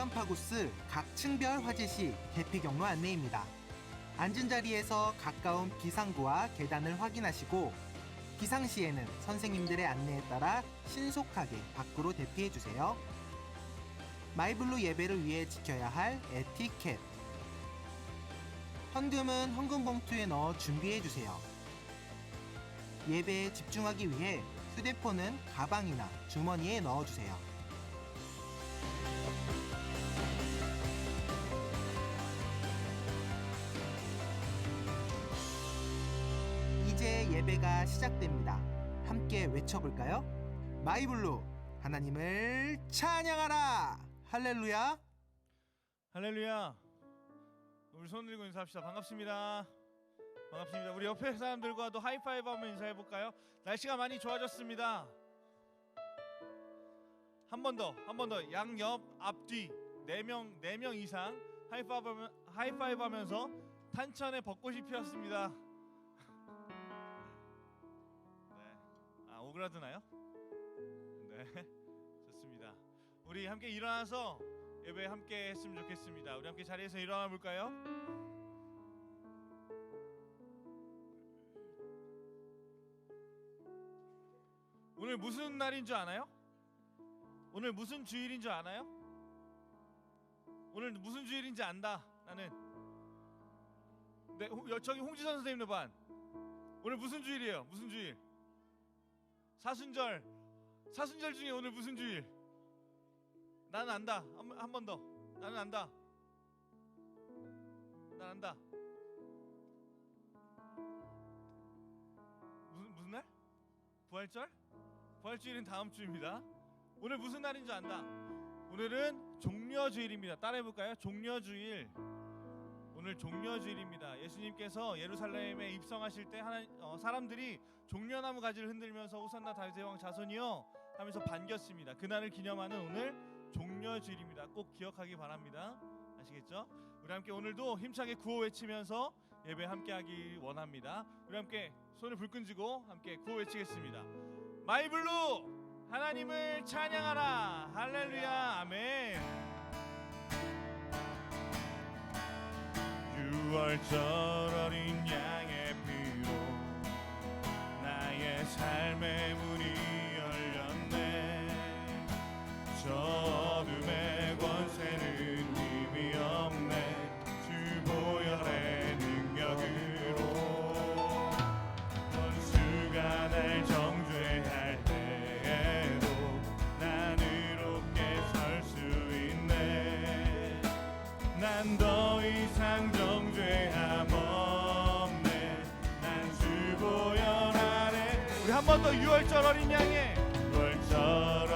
가감파고스 각 층별 화재시 대피 경로 안내입니다. 앉은 자리에서 가까운 비상구와 계단을 확인하시고 비상시에는 선생님들의 안내에 따라 신속하게 밖으로 대피해주세요. 마이블루 예배를 위해 지켜야 할 에티켓. 헌금은 헌금 봉투에 넣어 준비해주세요. 예배에 집중하기 위해 휴대폰은 가방이나 주머니에 넣어주세요. 이제 예배가 시작됩니다. 함께 외쳐볼까요? 마이블루, 하나님을 찬양하라! 할렐루야! 할렐루야. 우리 손 들고 인사합시다. 반갑습니다. 반갑습니다. 우리 옆에 사람들과도 하이파이브 한번 인사해볼까요? 날씨가 많이 좋아졌습니다. 한 번 더 양옆 앞뒤 4명 이상 하이파이브 하면서 탄천에 벚꽃이 피었습니다. 네. 오그라드나요? 네. 좋습니다. 우리 함께 일어나서 예배 함께 했으면 좋겠습니다. 우리 함께 자리에서 일어나 볼까요? 오늘 무슨 날인 줄 아나요? 오늘 무슨 주일인 줄 아나요? 오늘 무슨 주일인지 안다. 나는. 네, 저기 홍지선 선생님도 반. 오늘 무슨 주일이에요? 무슨 주일? 사순절. 사순절 중에 오늘 무슨 주일? 나는 안다. 한 번 더. 나는 안다. 난 안다. 무슨 날? 부활절? 부활주일은 다음 주입니다. 오늘 무슨 날인 줄 안다. 오늘은 종려주일입니다. 따라해볼까요? 종려주일. 오늘 종려주일입니다. 예수님께서 예루살렘에 입성하실 때 사람들이 종려나무 가지를 흔들면서 호산나 다윗의 왕 자손이여 하면서 반겼습니다. 그날을 기념하는 오늘 종려주일입니다. 꼭 기억하기 바랍니다. 아시겠죠? 우리 함께 오늘도 힘차게 구호 외치면서 예배 함께하기 원합니다. 우리 함께 손을 불끈 쥐고 함께 구호 외치겠습니다. 마이블루 하나님을 찬양하라. 할렐루야. 아멘. 6월절 어린 양의 피로 나의 삶의 문이 열렸네. 저 어둠의 권세는 힘이 없네. 주 보혈의 능력으로 원수가 날 정죄할 때에도 난 의롭게 설 수 있네. 난 더 이상 정죄함 없네. 난 주 보혈 아래. 우리 한 번 더 6월절 어린 양의 6월절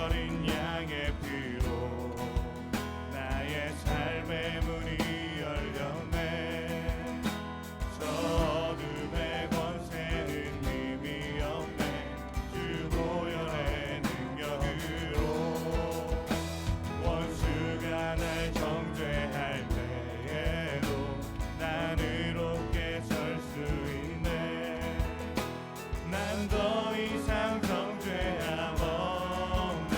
어린 양의 피로 나의 삶의 문이 열렸네. 저 어둠의 권세는 힘이 없네. 주 보혈의 능력으로 원수가 날 정죄할 때에도 난 의롭게 설 수 있네. 난 더 이상 정죄함 없네.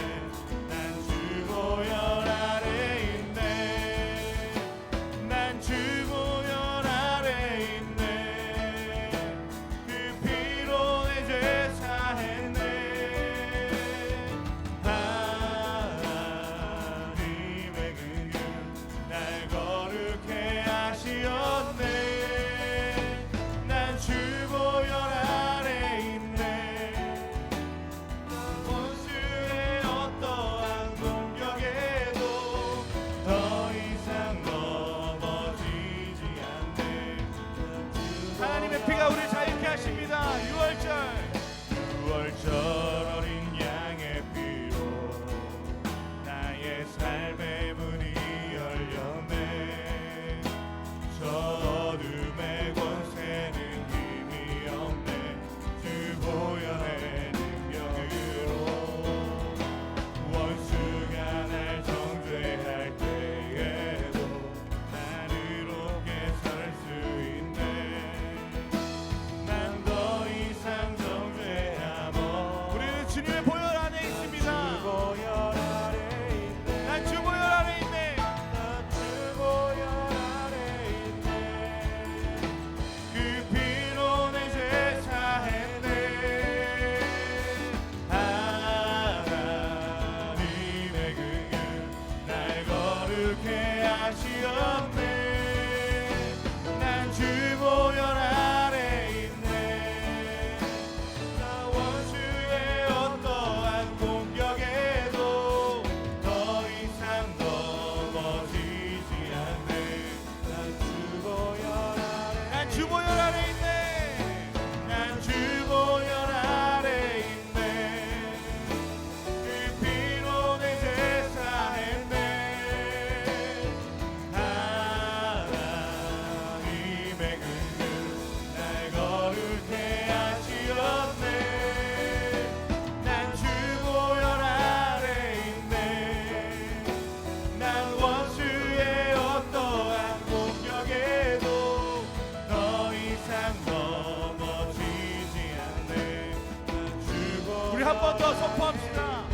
선포합시다.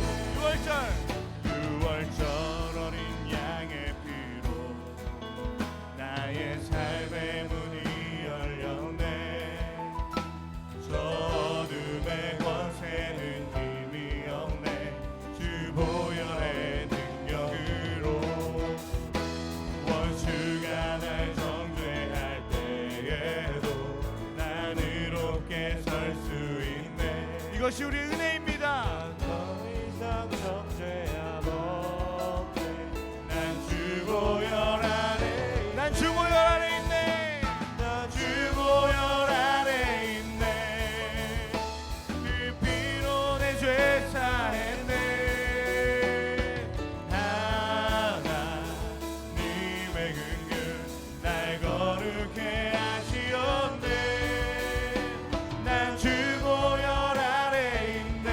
6월절 어린 양의 피로 나의 삶의 문이 열렸네. 저 어둠의 권세는 힘이 없네. 주 보혈의 능력으로 원수가 날 정죄할 때에도 난 의롭게 설 수 있네. 이것이 우리 은혜입니다. 더 이상 정죄함 없네. 난 주 보혈 안에, 난 주 보혈 안에 있네. 난 주 보혈 안에 있네. 그 피로 내 죄 사했네. 하나님의 긍휼 날 거룩해 하시었네. 난 주 보혈 안에 있네.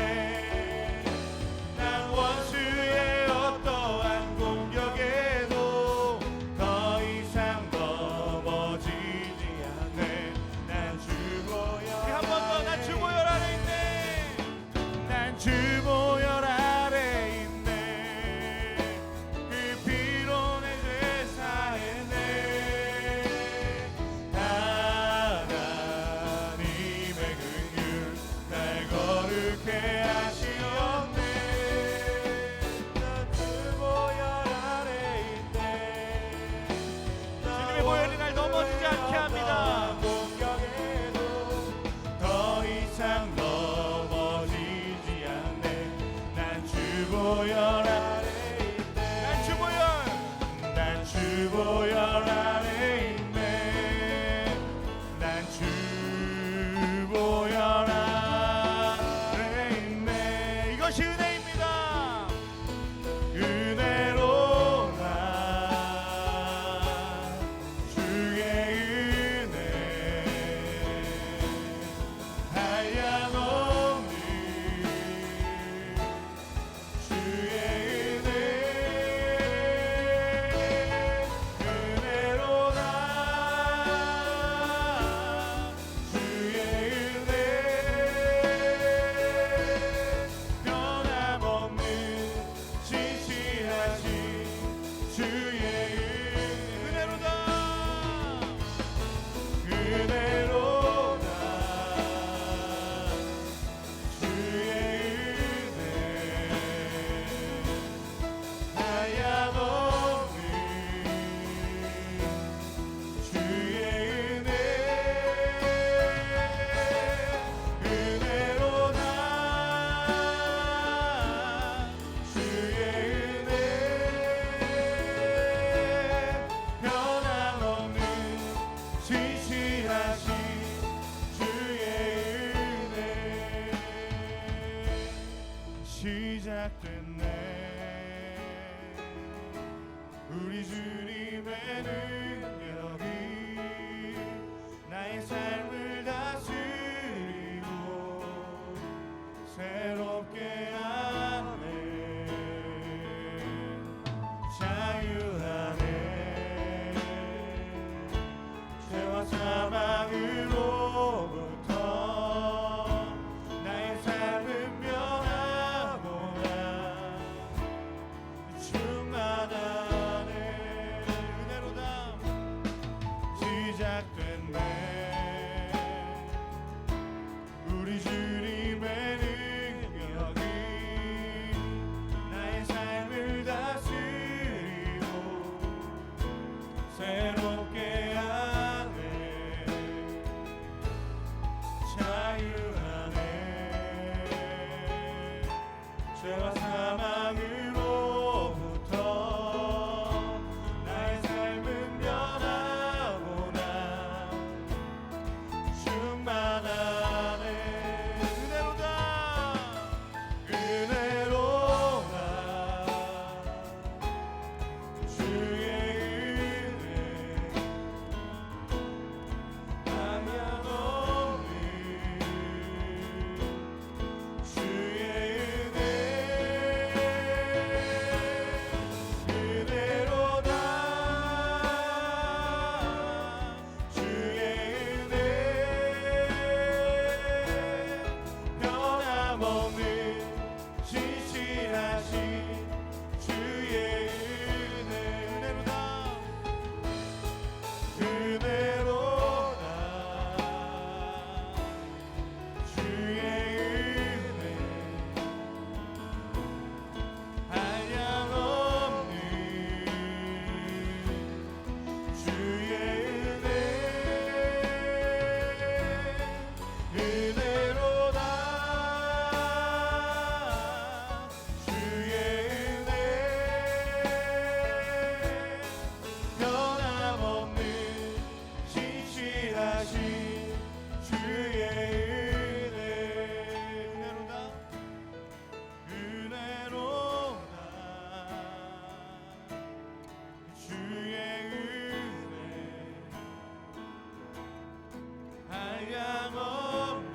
한량없는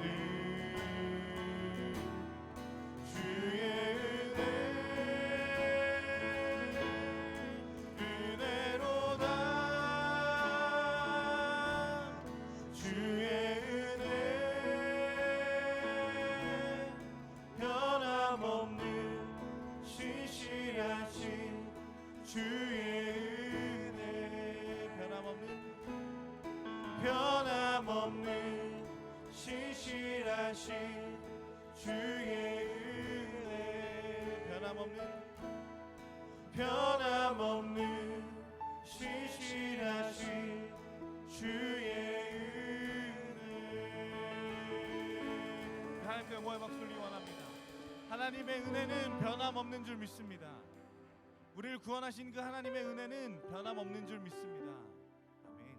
주의 은혜로다. 주의 은혜 변함없는 신실하신 주의 은혜 변함없는 신실하신 주의 은혜 변함없는 신실하신 주의 은혜. 하나님께 영광의 박수를 원합니다. 하나님의 은혜는 변함없는 줄 믿습니다. 우리를 구원하신 그 하나님의 은혜는 변함없는 줄 믿습니다. 아멘.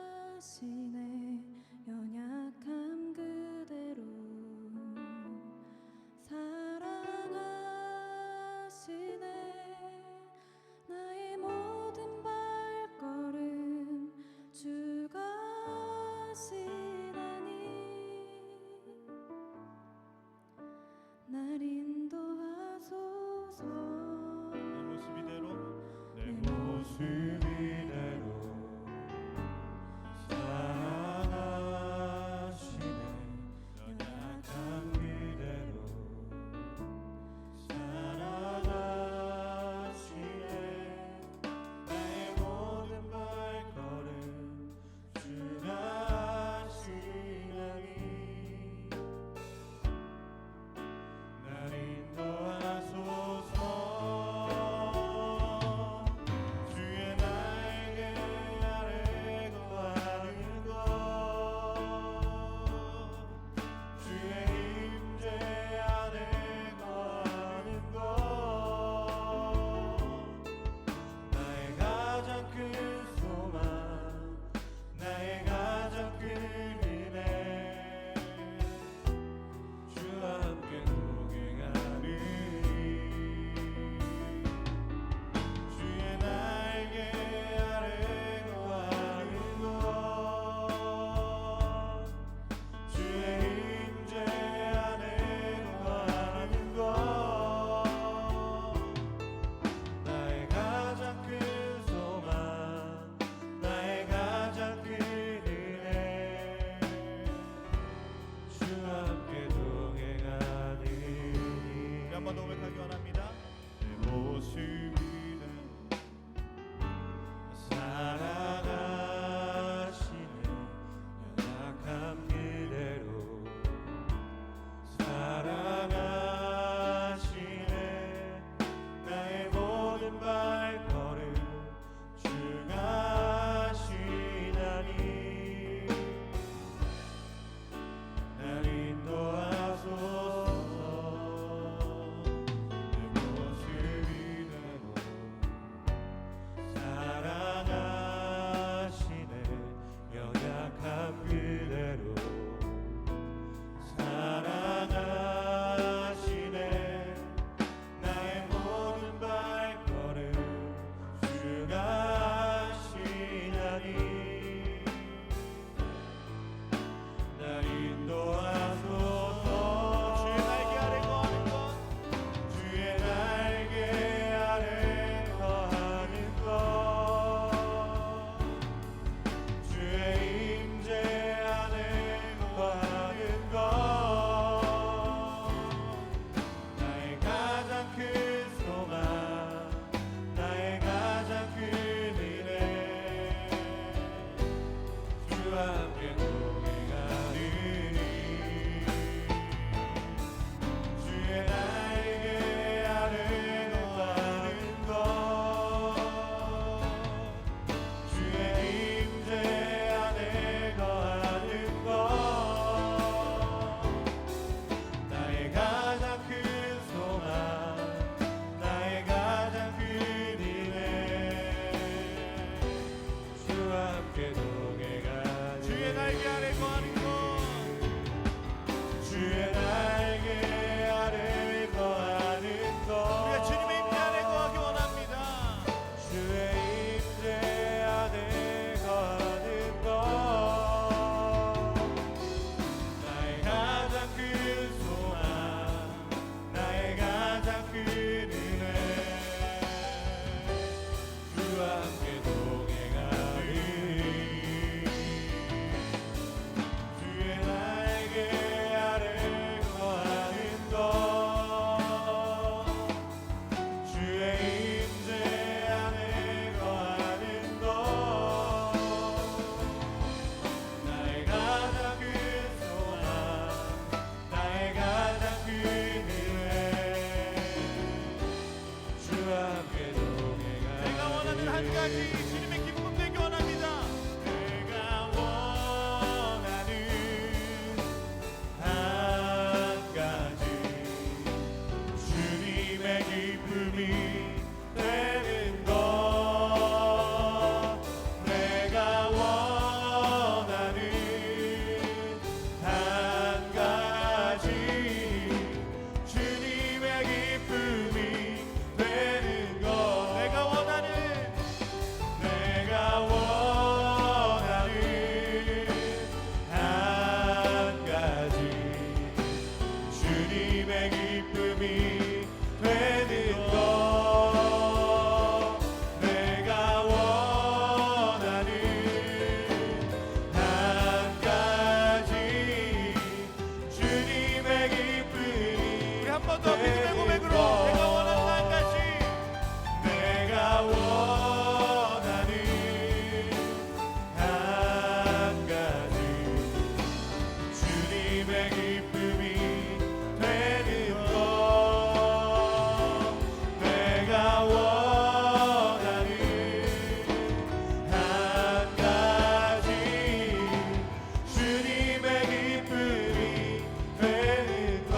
사랑하시네 연약함 그대로 사랑하시네 나의 모든 발걸음 주가 하시나니 날 인도하소서 내 모습 이대로 사랑하시네 연약한 그대로 사랑하시네 나의 모든 발걸음 주가 하시나니 날 인도하소서 주의 날개 아래 거하는 것 주의 임재 안에 거하는 것 나의 가장 큰 소망 나의 가장 큰 은혜 주와 함께 동행하느니 주의 날개 아래 거하는 것 주의 임재 안에 거하는 것 나의 가장 큰 소망 나의 가장 큰 은혜 주와 함께 동행하느니 한 번 더 고백하기 원합니다. 내 모습이는 사랑하시네 연약함 그대로 사랑하시네 나의 모든 발걸음 주가 하시나니 날 인도하소서 내 모습 이대로 주님의 기쁨이 되는 것 내가 원하는 한 가지 주님의 기쁨이 되는 것 내가 원하는 한 가지 주님의 기쁨이 되는 것 내가 원하는 한 가지 주님의 기쁨이 우리 한 번 더 믿음의 고백으로 내가 원하는 한 가지 내가 원하는 한 가지 주님의 기쁨이 되는 것 내가 원하는 한 가지 주님의 기쁨이 되는 것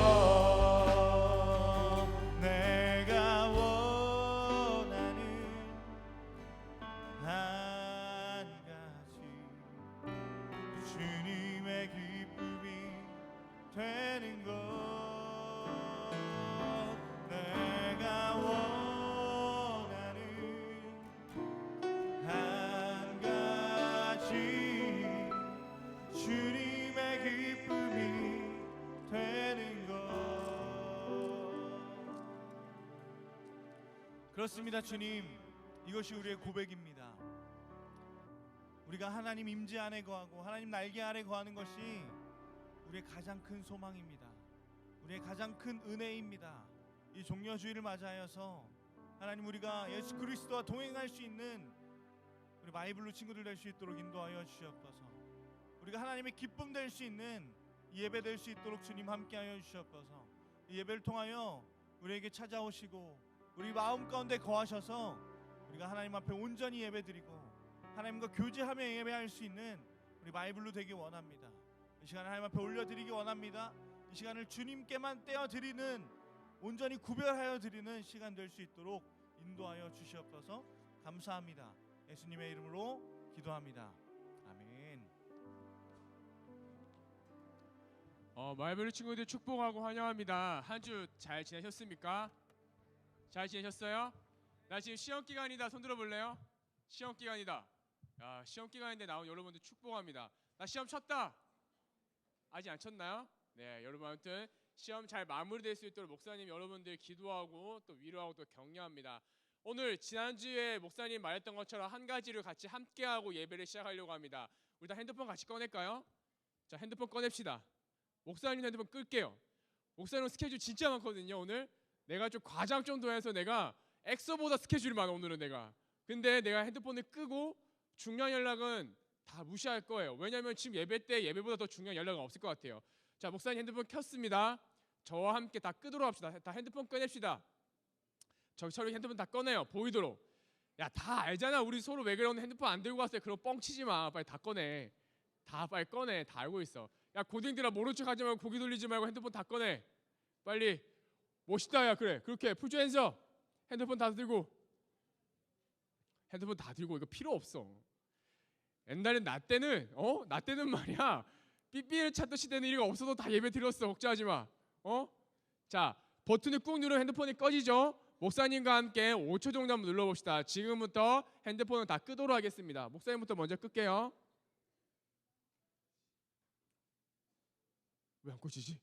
내가 원하는 한 가지 주님의 기쁨이 되는 것 내가 원하는 한 가지 주님의 기쁨이 되는 것 그렇습니다. 주님, 이것이 우리의 고백입니다. 우리가 하나님 임재 안에 거하고 하나님 날개 아래 거하는 것이 우리의 가장 큰 소망입니다. 우리의 가장 큰 은혜입니다. 이 종려주의를 맞이하여서 하나님 우리가 예수 그리스도와 동행할 수 있는 우리 마이블루 친구들 될 수 있도록 인도하여 주시옵소서. 우리가 하나님의 기쁨 될 수 있는 이 예배 될 수 있도록 주님 함께하여 주시옵소서. 이 예배를 통하여 우리에게 찾아오시고 우리 마음 가운데 거하셔서 우리가 하나님 앞에 온전히 예배드리고 하나님과 교제하며 예배할 수 있는 우리 마이블루 되기 원합니다. 이 시간을 하나님 앞에 올려드리기 원합니다. 이 시간을 주님께만 떼어드리는 온전히 구별하여 드리는 시간 될 수 있도록 인도하여 주시옵소서. 감사합니다. 예수님의 이름으로 기도합니다. 아멘. 마이블루 친구들 축복하고 환영합니다. 한 주 잘 지내셨습니까? 잘 지내셨어요? 나 지금 시험 기간이다. 손 들어볼래요? 시험 기간이다. 야, 시험 기간인데 나온 여러분들 축복합니다. 나 시험 쳤다. 아직 안 쳤나요? 네, 여러분 아무튼 시험 잘 마무리될 수 있도록 목사님 여러분들 기도하고 또 위로하고 또 격려합니다. 오늘 지난주에 목사님 말했던 것처럼 한 가지를 같이 함께하고 예배를 시작하려고 합니다. 우리 다 핸드폰 같이 꺼낼까요? 자, 핸드폰 꺼냅시다. 목사님 핸드폰 끌게요. 목사님 스케줄 진짜 많거든요. 오늘 내가 좀 과장 정도 해서 내가 엑소보다 스케줄이 많아 오늘은 내가. 근데 내가 핸드폰을 끄고 중요한 연락은 다 무시할 거예요. 왜냐면 지금 예배 때 예배보다 더 중요한 연락은 없을 것 같아요. 자, 목사님 핸드폰 켰습니다. 저와 함께 다 끄도록 합시다. 다 핸드폰 꺼냅시다. 저희 핸드폰 다 꺼내요. 보이도록. 야, 다 알잖아. 우리 서로 왜 그러는데 핸드폰 안 들고 왔어요. 그럼 뻥치지 마. 빨리 다 꺼내. 다 빨리 꺼내. 다 알고 있어. 야, 고딩들아 모른 척 하지 말고 고기 돌리지 말고 핸드폰 다 꺼내. 빨리. 멋있다. 야, 그래. 그렇게 풀 줄 핸서. 핸드폰 다 들고. 핸드폰 다 들고. 이거 필요 없어. 옛날에 나 때는 말이야. 삐삐를 찾던 시대는 이거 없어도 다 예배 드렸어. 걱정하지 마. 자, 버튼을 꾹 누르면 핸드폰이 꺼지죠. 목사님과 함께 5초 정도 한번 눌러봅시다. 지금부터 핸드폰을 다 끄도록 하겠습니다. 목사님부터 먼저 끌게요. 왜 안 꺼지지?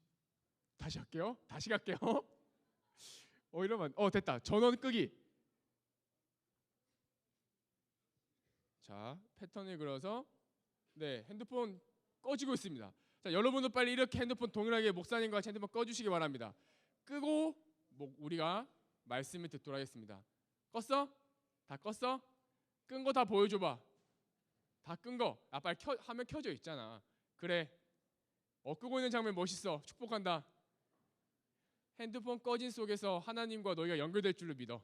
다시 할게요. 다시 갈게요. 이러면 됐다. 전원 끄기. 자, 패턴을 그려서 네, 핸드폰 꺼지고 있습니다. 자, 여러분도 빨리 이렇게 핸드폰 동일하게 목사님과 같이 핸드폰 꺼주시기 바랍니다. 끄고 우리가 말씀을 듣도록 하겠습니다. 껐어? 다 껐어? 끈 거 다 보여줘봐. 다 끈 거. 빨리 화면 켜져 있잖아. 그래. 끄고 있는 장면 멋있어. 축복한다. 핸드폰 꺼진 속에서 하나님과 너희가 연결될 줄로 믿어.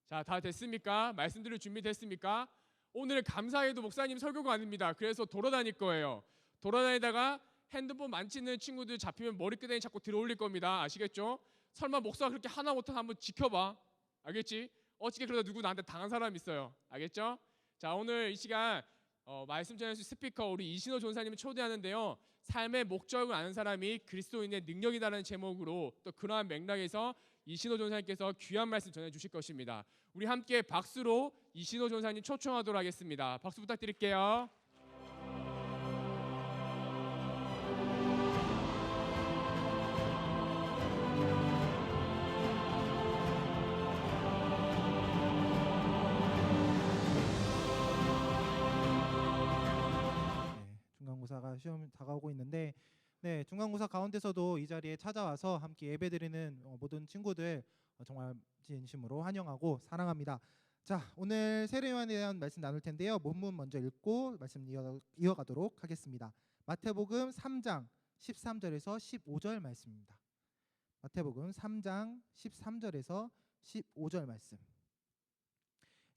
자, 다 됐습니까? 말씀 들을 준비 됐습니까? 오늘 감사해도 목사님 설교가 아닙니다. 그래서 돌아다닐 거예요. 돌아다니다가 핸드폰 만지는 친구들 잡히면 머리끄댕이 자꾸 들어올릴 겁니다. 아시겠죠? 설마 목사가 그렇게 하나 못하나 한번 지켜봐. 알겠지? 어떻게 그러다 누구 나한테 당한 사람 있어요. 알겠죠? 자, 오늘 이 시간 말씀 전해주실 스피커 우리 이신호 전사님을 초대하는데요. 삶의 목적을 아는 사람이 그리스도인의 능력이다라는 제목으로 또 그러한 맥락에서 이신호 전사님께서 귀한 말씀 전해주실 것입니다. 우리 함께 박수로 이신호 전사님 초청하도록 하겠습니다. 박수 부탁드릴게요. 중간고사가 시험 다가오고 있는데 중간고사 가운데서도 이 자리에 찾아와서 함께 예배드리는 모든 친구들 정말 진심으로 환영하고 사랑합니다. 자, 오늘 세례요한에 대한 말씀 나눌 텐데요. 본문 먼저 읽고 말씀 이어가도록 하겠습니다. 마태복음 3장 13절에서 15절 말씀입니다. 마태복음 3장 13절에서 15절 말씀.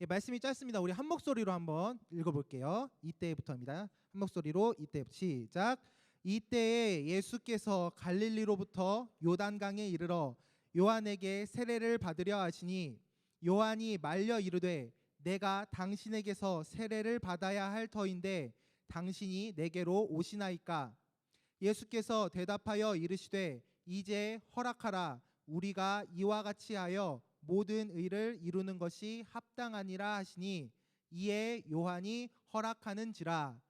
말씀이 짧습니다. 우리 한 목소리로 한번 읽어볼게요. 이때부터입니다. 한 목소리로 이때 시작. 이때에 예수께서 갈릴리로부터 요단강에 이르러 요한에게 세례를 받으려 하시니 요한이 말려 이르되 내가 당신에게서 세례를 받아야 할 터인데 당신이 내게로 오시나이까. 예수께서 대답하여 이르시되 이제 허락하라. 우리가 이와 같이 하여 모든 의를 이루는 것이 합당하니라 하시니 이에 요한이 허락하는지라.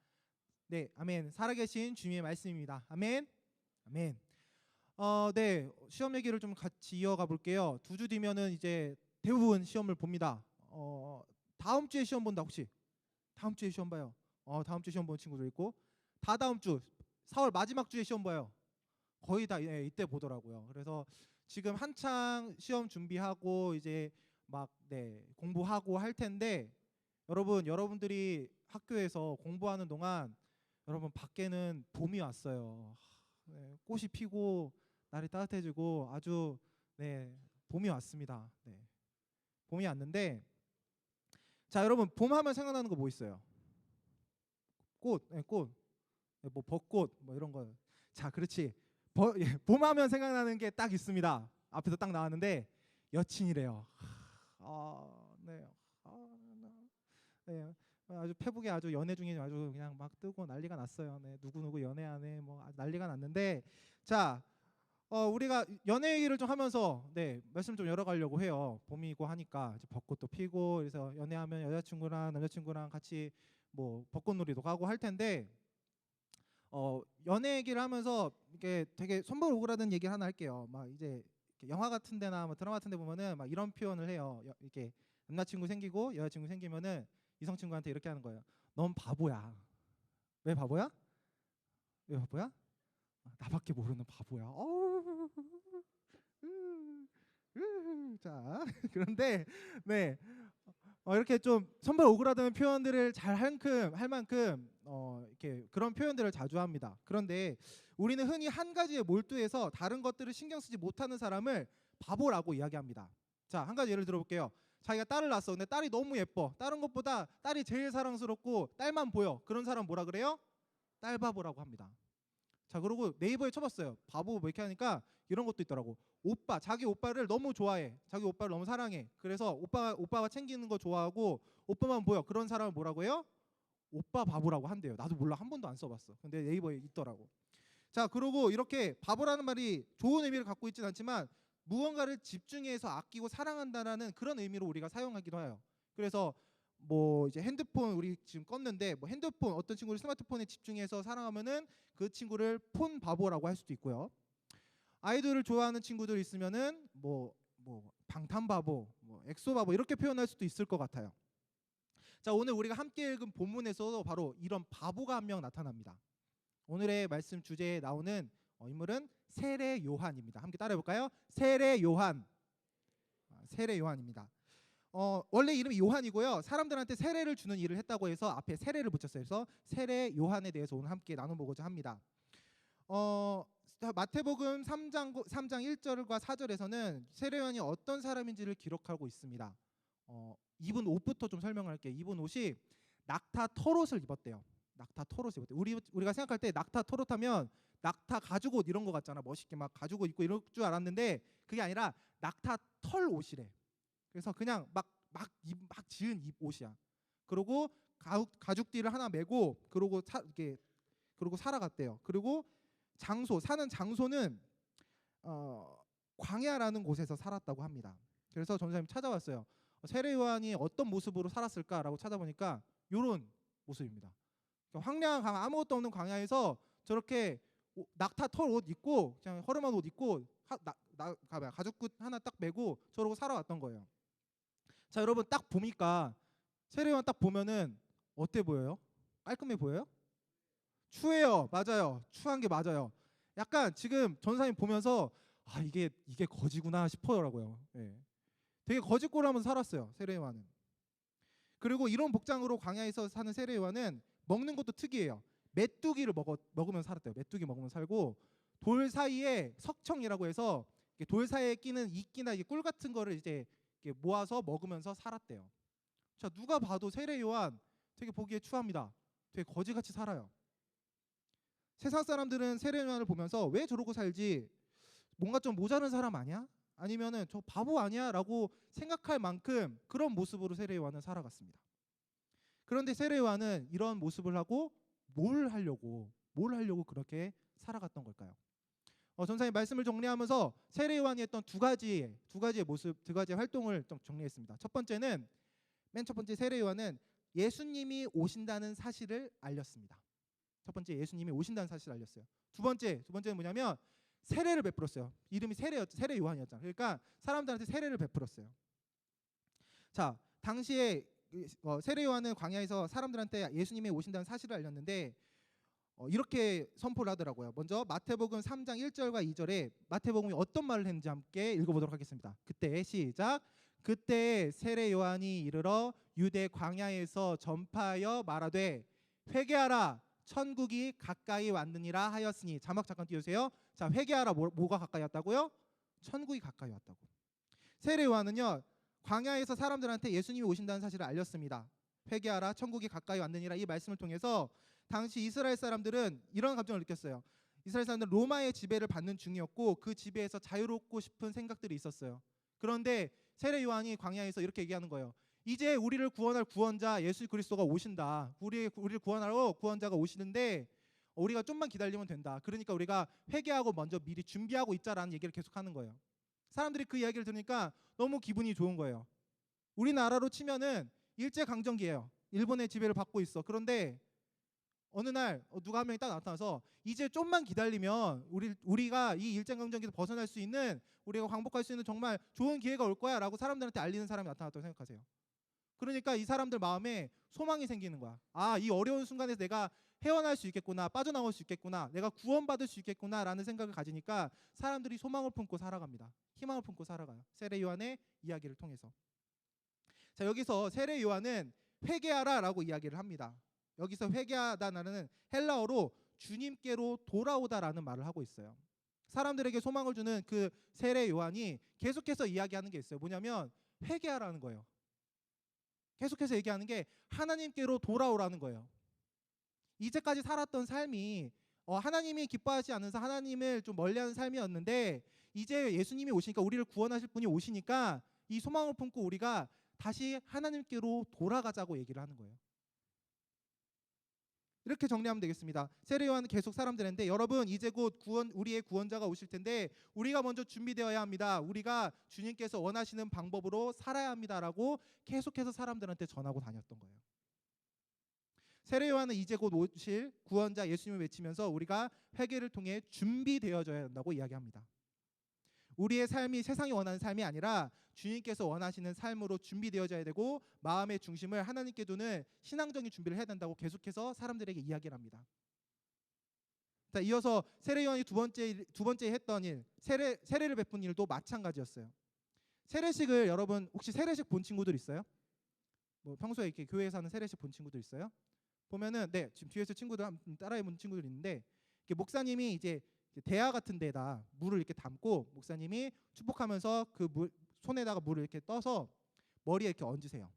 네, 아멘. 살아계신 주님의 말씀입니다. 아멘. 아멘. 네, 시험 얘기를 좀 같이 이어가 볼게요. 2주 뒤면은 이제 대부분 시험을 봅니다. 다음 주에 시험 본다 혹시? 다음 주에 시험 봐요. 다음 주에 시험 보는 친구도 있고 다다음 주 4월 마지막 주에 시험 봐요. 거의 다 이때 보더라고요. 그래서 지금 한창 시험 준비하고 이제 막 공부하고 할 텐데 여러분들이 학교에서 공부하는 동안 여러분 밖에는 봄이 왔어요. 꽃이 피고 날이 따뜻해지고 아주 봄이 왔습니다. 봄이 왔는데 자, 여러분 봄하면 생각나는 거 뭐 있어요? 꽃, 뭐 벚꽃 뭐 이런 거. 자, 그렇지. 봄하면 생각나는 게 딱 있습니다. 앞에서 딱 나왔는데 여친이래요. 아주 페북에 아주 연애 중에 아주 그냥 막 뜨고 난리가 났어요. 누구 연애하네 뭐 난리가 났는데 자, 우리가 연애 얘기를 좀 하면서 말씀 좀 열어가려고 해요. 봄이고 하니까 이제 벚꽃도 피고 그래서 연애하면 여자친구랑 남자친구랑 같이 뭐 벚꽃놀이도 가고 할 텐데 연애 얘기를 하면서 이게 되게 손발 오그라든 얘기를 하나 할게요. 막 이제 영화 같은 데나 뭐 드라마 같은 데 보면은 막 이런 표현을 해요. 이렇게 남자친구 생기고 여자친구 생기면은 이성 친구한테 이렇게 하는 거예요. 넌 바보야. 왜 바보야? 왜 바보야? 나밖에 모르는 바보야. 자, 그런데 이렇게 좀 손발 오그라드는 표현들을 잘 할 만큼 이렇게 그런 표현들을 자주 합니다. 그런데 우리는 흔히 한 가지에 몰두해서 다른 것들을 신경 쓰지 못하는 사람을 바보라고 이야기합니다. 자, 한 가지 예를 들어볼게요. 자기가 딸을 낳았어. 근데 딸이 너무 예뻐. 다른 것보다 딸이 제일 사랑스럽고 딸만 보여. 그런 사람 뭐라 그래요? 딸바보라고 합니다. 자, 그리고 네이버에 쳐봤어요. 바보 뭐 이렇게 하니까 이런 것도 있더라고. 오빠, 자기 오빠를 너무 좋아해. 자기 오빠를 너무 사랑해. 그래서 오빠가 챙기는 거 좋아하고 오빠만 보여. 그런 사람을 뭐라고 해요? 오빠 바보라고 한대요. 나도 몰라. 한 번도 안 써봤어. 근데 네이버에 있더라고. 자, 그리고 이렇게 바보라는 말이 좋은 의미를 갖고 있진 않지만 무언가를 집중해서 아끼고 사랑한다라는 그런 의미로 우리가 사용하기도 해요. 그래서 뭐 이제 핸드폰 우리 지금 껐는데 뭐 핸드폰 어떤 친구를 스마트폰에 집중해서 사랑하면은 그 친구를 폰 바보라고 할 수도 있고요. 아이돌을 좋아하는 친구들 있으면은 뭐 방탄 바보, 뭐 엑소 바보 이렇게 표현할 수도 있을 것 같아요. 자, 오늘 우리가 함께 읽은 본문에서도 바로 이런 바보가 한 명 나타납니다. 오늘의 말씀 주제에 나오는 인물은 세례 요한입니다. 함께 따라해 볼까요? 세례 요한. 세례 요한입니다. 원래 이름이 요한이고요. 사람들한테 세례를 주는 일을 했다고 해서 앞에 세례를 붙였어요. 그래서 세례 요한에 대해서 오늘 함께 나눠보고자 합니다. 마태복음 3장 1절과 4절에서는 세례 요한이 어떤 사람인지를 기록하고 있습니다. 입은 옷부터 좀 설명할게요. 입은 옷이 낙타 털옷을 입었대요. 낙타 털옷을 입었대요. 우리가 생각할 때 낙타 털옷하면 낙타 가죽 옷 이런 거 같잖아. 멋있게 막 가죽 옷 입고 이럴 줄 알았는데 그게 아니라 낙타 털 옷이래. 그래서 그냥 막 지은 옷이야. 그리고 가죽띠를 하나 메고 그러고 살아갔대요. 그리고 사는 장소는 광야라는 곳에서 살았다고 합니다. 그래서 전도사님 찾아왔어요. 세례 요한이 어떤 모습으로 살았을까라고 찾아보니까 이런 모습입니다. 그러니까 황량한 아무것도 없는 광야에서 저렇게 낙타 털 옷 입고 그냥 허름한 옷 입고 가죽굿 하나 딱 메고 저러고 살아왔던 거예요. 자, 여러분 딱 보니까 세례 요한 딱 보면은 어때 보여요? 깔끔해 보여요? 추해요. 맞아요. 추한 게 맞아요. 약간 지금 전사님 보면서 이게 거지구나 싶어더라고요. 예. 되게 거짓골하면서 살았어요. 세례 요한은. 그리고 이런 복장으로 광야에서 사는 세례 요한은 먹는 것도 특이해요. 메뚜기를 먹으면서 살았대요. 메뚜기 먹으면서 살고 돌 사이에 석청이라고 해서 돌 사이에 끼는 이끼나 꿀 같은 거를 이제 모아서 먹으면서 살았대요. 자, 누가 봐도 세례 요한 되게 보기에 추합니다. 되게 거지같이 살아요. 세상 사람들은 세례 요한을 보면서 왜 저러고 살지? 뭔가 좀 모자른 사람 아니야? 아니면은 저 바보 아니야? 라고 생각할 만큼 그런 모습으로 세례 요한은 살아갔습니다. 그런데 세례 요한은 이런 모습을 하고 뭘 하려고 그렇게 살아갔던 걸까요? 전사님 말씀을 정리하면서 세례 요한이 했던 두 가지의 모습, 두 가지의 활동을 좀 정리했습니다. 맨 첫 번째 세례 요한은 예수님이 오신다는 사실을 알렸습니다. 첫 번째 예수님이 오신다는 사실을 알렸어요. 두 번째는 뭐냐면 세례를 베풀었어요. 이름이 세례 요한이었잖아요. 그러니까 사람들한테 세례를 베풀었어요. 자, 당시에 세례 요한은 광야에서 사람들한테 예수님이 오신다는 사실을 알렸는데 이렇게 선포를 하더라고요. 먼저 마태복음 3장 1절과 2절에 마태복음이 어떤 말을 했는지 함께 읽어보도록 하겠습니다. 그때 시작. 그때 세례 요한이 이르러 유대 광야에서 전파하여 말하되 회개하라 천국이 가까이 왔느니라 하였으니. 자막 잠깐 띄우세요. 자, 회개하라 뭐가 가까이 왔다고요? 천국이 가까이 왔다고. 세례 요한은요 광야에서 사람들한테 예수님이 오신다는 사실을 알렸습니다. 회개하라 천국이 가까이 왔느니라 이 말씀을 통해서 당시 이스라엘 사람들은 이런 감정을 느꼈어요. 이스라엘 사람들은 로마의 지배를 받는 중이었고 그 지배에서 자유롭고 싶은 생각들이 있었어요. 그런데 세례 요한이 광야에서 이렇게 얘기하는 거예요. 이제 우리를 구원할 구원자 예수 그리스도가 오신다. 우리를 구원하러 구원자가 오시는데 우리가 좀만 기다리면 된다. 그러니까 우리가 회개하고 먼저 미리 준비하고 있자라는 얘기를 계속하는 거예요. 사람들이 그 이야기를 들으니까 너무 기분이 좋은 거예요. 우리나라로 치면은 일제강점기예요. 일본의 지배를 받고 있어. 그런데 어느 날 누가 한 명이 딱 나타나서 이제 좀만 기다리면 우리가 이 일제강점기에서 벗어날 수 있는, 우리가 광복할 수 있는 정말 좋은 기회가 올 거야 라고 사람들한테 알리는 사람이 나타났다고 생각하세요. 그러니까 이 사람들 마음에 소망이 생기는 거야. 이 어려운 순간에서 내가 헤어날 수 있겠구나, 빠져나올 수 있겠구나, 내가 구원받을 수 있겠구나 라는 생각을 가지니까 사람들이 소망을 품고 살아갑니다. 희망을 품고 살아가요. 세례 요한의 이야기를 통해서. 자, 여기서 세례 요한은 회개하라 라고 이야기를 합니다. 여기서 회개하다는 헬라어로 주님께로 돌아오다라는 말을 하고 있어요. 사람들에게 소망을 주는 그 세례 요한이 계속해서 이야기하는 게 있어요. 뭐냐면 회개하라는 거예요. 계속해서 얘기하는 게 하나님께로 돌아오라는 거예요. 이제까지 살았던 삶이 하나님이 기뻐하지 않으면서 하나님을 좀 멀리하는 삶이었는데 이제 예수님이 오시니까, 우리를 구원하실 분이 오시니까 이 소망을 품고 우리가 다시 하나님께로 돌아가자고 얘기를 하는 거예요. 이렇게 정리하면 되겠습니다. 세례 요한은 계속 사람들한테 여러분 이제 곧 우리의 구원자가 오실 텐데 우리가 먼저 준비되어야 합니다. 우리가 주님께서 원하시는 방법으로 살아야 합니다라고 계속해서 사람들한테 전하고 다녔던 거예요. 세례 요한은 이제 곧 오실 구원자 예수님을 외치면서 우리가 회개를 통해 준비되어져야 한다고 이야기합니다. 우리의 삶이 세상이 원하는 삶이 아니라 주님께서 원하시는 삶으로 준비되어져야 되고 마음의 중심을 하나님께 두는 신앙적인 준비를 해야 된다고 계속해서 사람들에게 이야기를 합니다. 자, 이어서 세례 요한이 두 번째 했던 일, 세례를 베푼 일도 마찬가지였어요. 세례식을, 여러분 혹시 세례식 본 친구들 있어요? 뭐 평소에 이렇게 교회에서 하는 세례식 본 친구들 있어요? 보면은 지금 뒤에서 친구들 따라해 본 친구들 있는데 목사님이 이제 대야 같은 데다 물을 이렇게 담고 목사님이 축복하면서 그 손에다가 물을 이렇게 떠서 머리에 이렇게 얹으세요.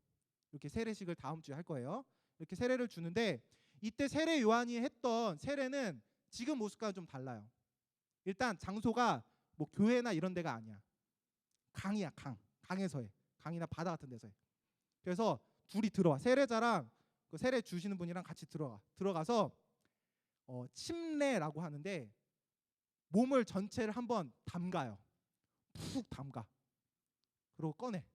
이렇게 세례식을 다음 주에 할 거예요. 이렇게 세례를 주는데 이때 세례 요한이 했던 세례는 지금 모습과는 좀 달라요. 일단 장소가 뭐 교회나 이런 데가 아니야. 강이야, 강에서 해. 강이나 바다 같은 데서 해. 그래서 둘이 들어와. 세례자랑 그 세례 주시는 분이랑 같이 들어가서 침례라고 하는데 몸을 전체를 한번 담가요. 푹 담가. 그리고 꺼내.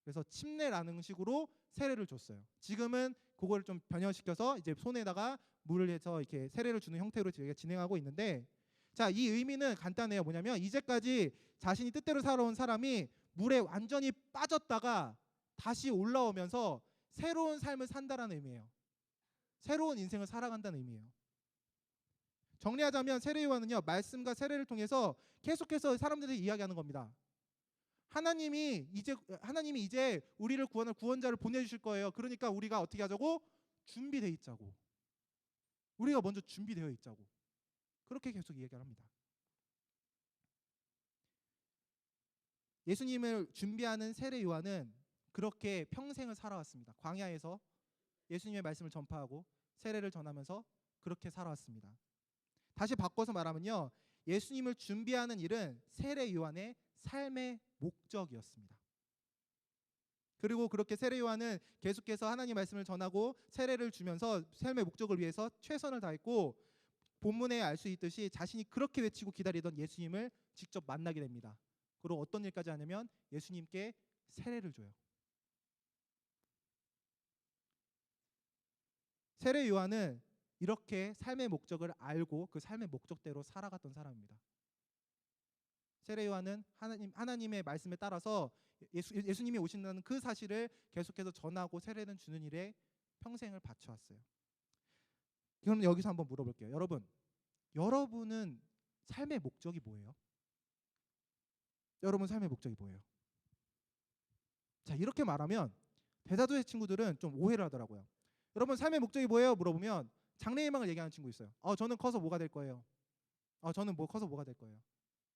그래서 침례라는 식으로 세례를 줬어요. 지금은 그걸 좀 변형시켜서 이제 손에다가 물을 해서 이렇게 세례를 주는 형태로 저희가 진행하고 있는데, 자, 이 의미는 간단해요. 뭐냐면 이제까지 자신이 뜻대로 살아온 사람이 물에 완전히 빠졌다가 다시 올라오면서 새로운 삶을 산다라는 의미예요. 새로운 인생을 살아간다는 의미예요. 정리하자면 세례 요한은요, 말씀과 세례를 통해서 계속해서 사람들이 이야기하는 겁니다. 하나님이 이제 우리를 구원할 구원자를 보내주실 거예요. 그러니까 우리가 어떻게 하자고? 준비되어 있자고. 우리가 먼저 준비되어 있자고. 그렇게 계속 이야기를 합니다. 예수님을 준비하는 세례 요한은 그렇게 평생을 살아왔습니다. 광야에서 예수님의 말씀을 전파하고 세례를 전하면서 그렇게 살아왔습니다. 다시 바꿔서 말하면요, 예수님을 준비하는 일은 세례 요한의 삶의 목적이었습니다. 그리고 그렇게 세례 요한은 계속해서 하나님 말씀을 전하고 세례를 주면서 삶의 목적을 위해서 최선을 다했고, 본문에 알 수 있듯이 자신이 그렇게 외치고 기다리던 예수님을 직접 만나게 됩니다. 그리고 어떤 일까지 하냐면 예수님께 세례를 줘요. 세례 요한은 이렇게 삶의 목적을 알고 그 삶의 목적대로 살아갔던 사람입니다. 세례 요한은 하나님의 말씀에 따라서 예수님이 오신다는 그 사실을 계속해서 전하고 세례는 주는 일에 평생을 바쳐왔어요. 그럼 여기서 한번 물어볼게요. 여러분은 삶의 목적이 뭐예요? 여러분 삶의 목적이 뭐예요? 자, 이렇게 말하면 대다수의 친구들은 좀 오해를 하더라고요. 여러분 삶의 목적이 뭐예요? 물어보면 장래희망을 얘기하는 친구 있어요. 저는 커서 뭐가 될 거예요? 저는 뭐 커서 뭐가 될 거예요?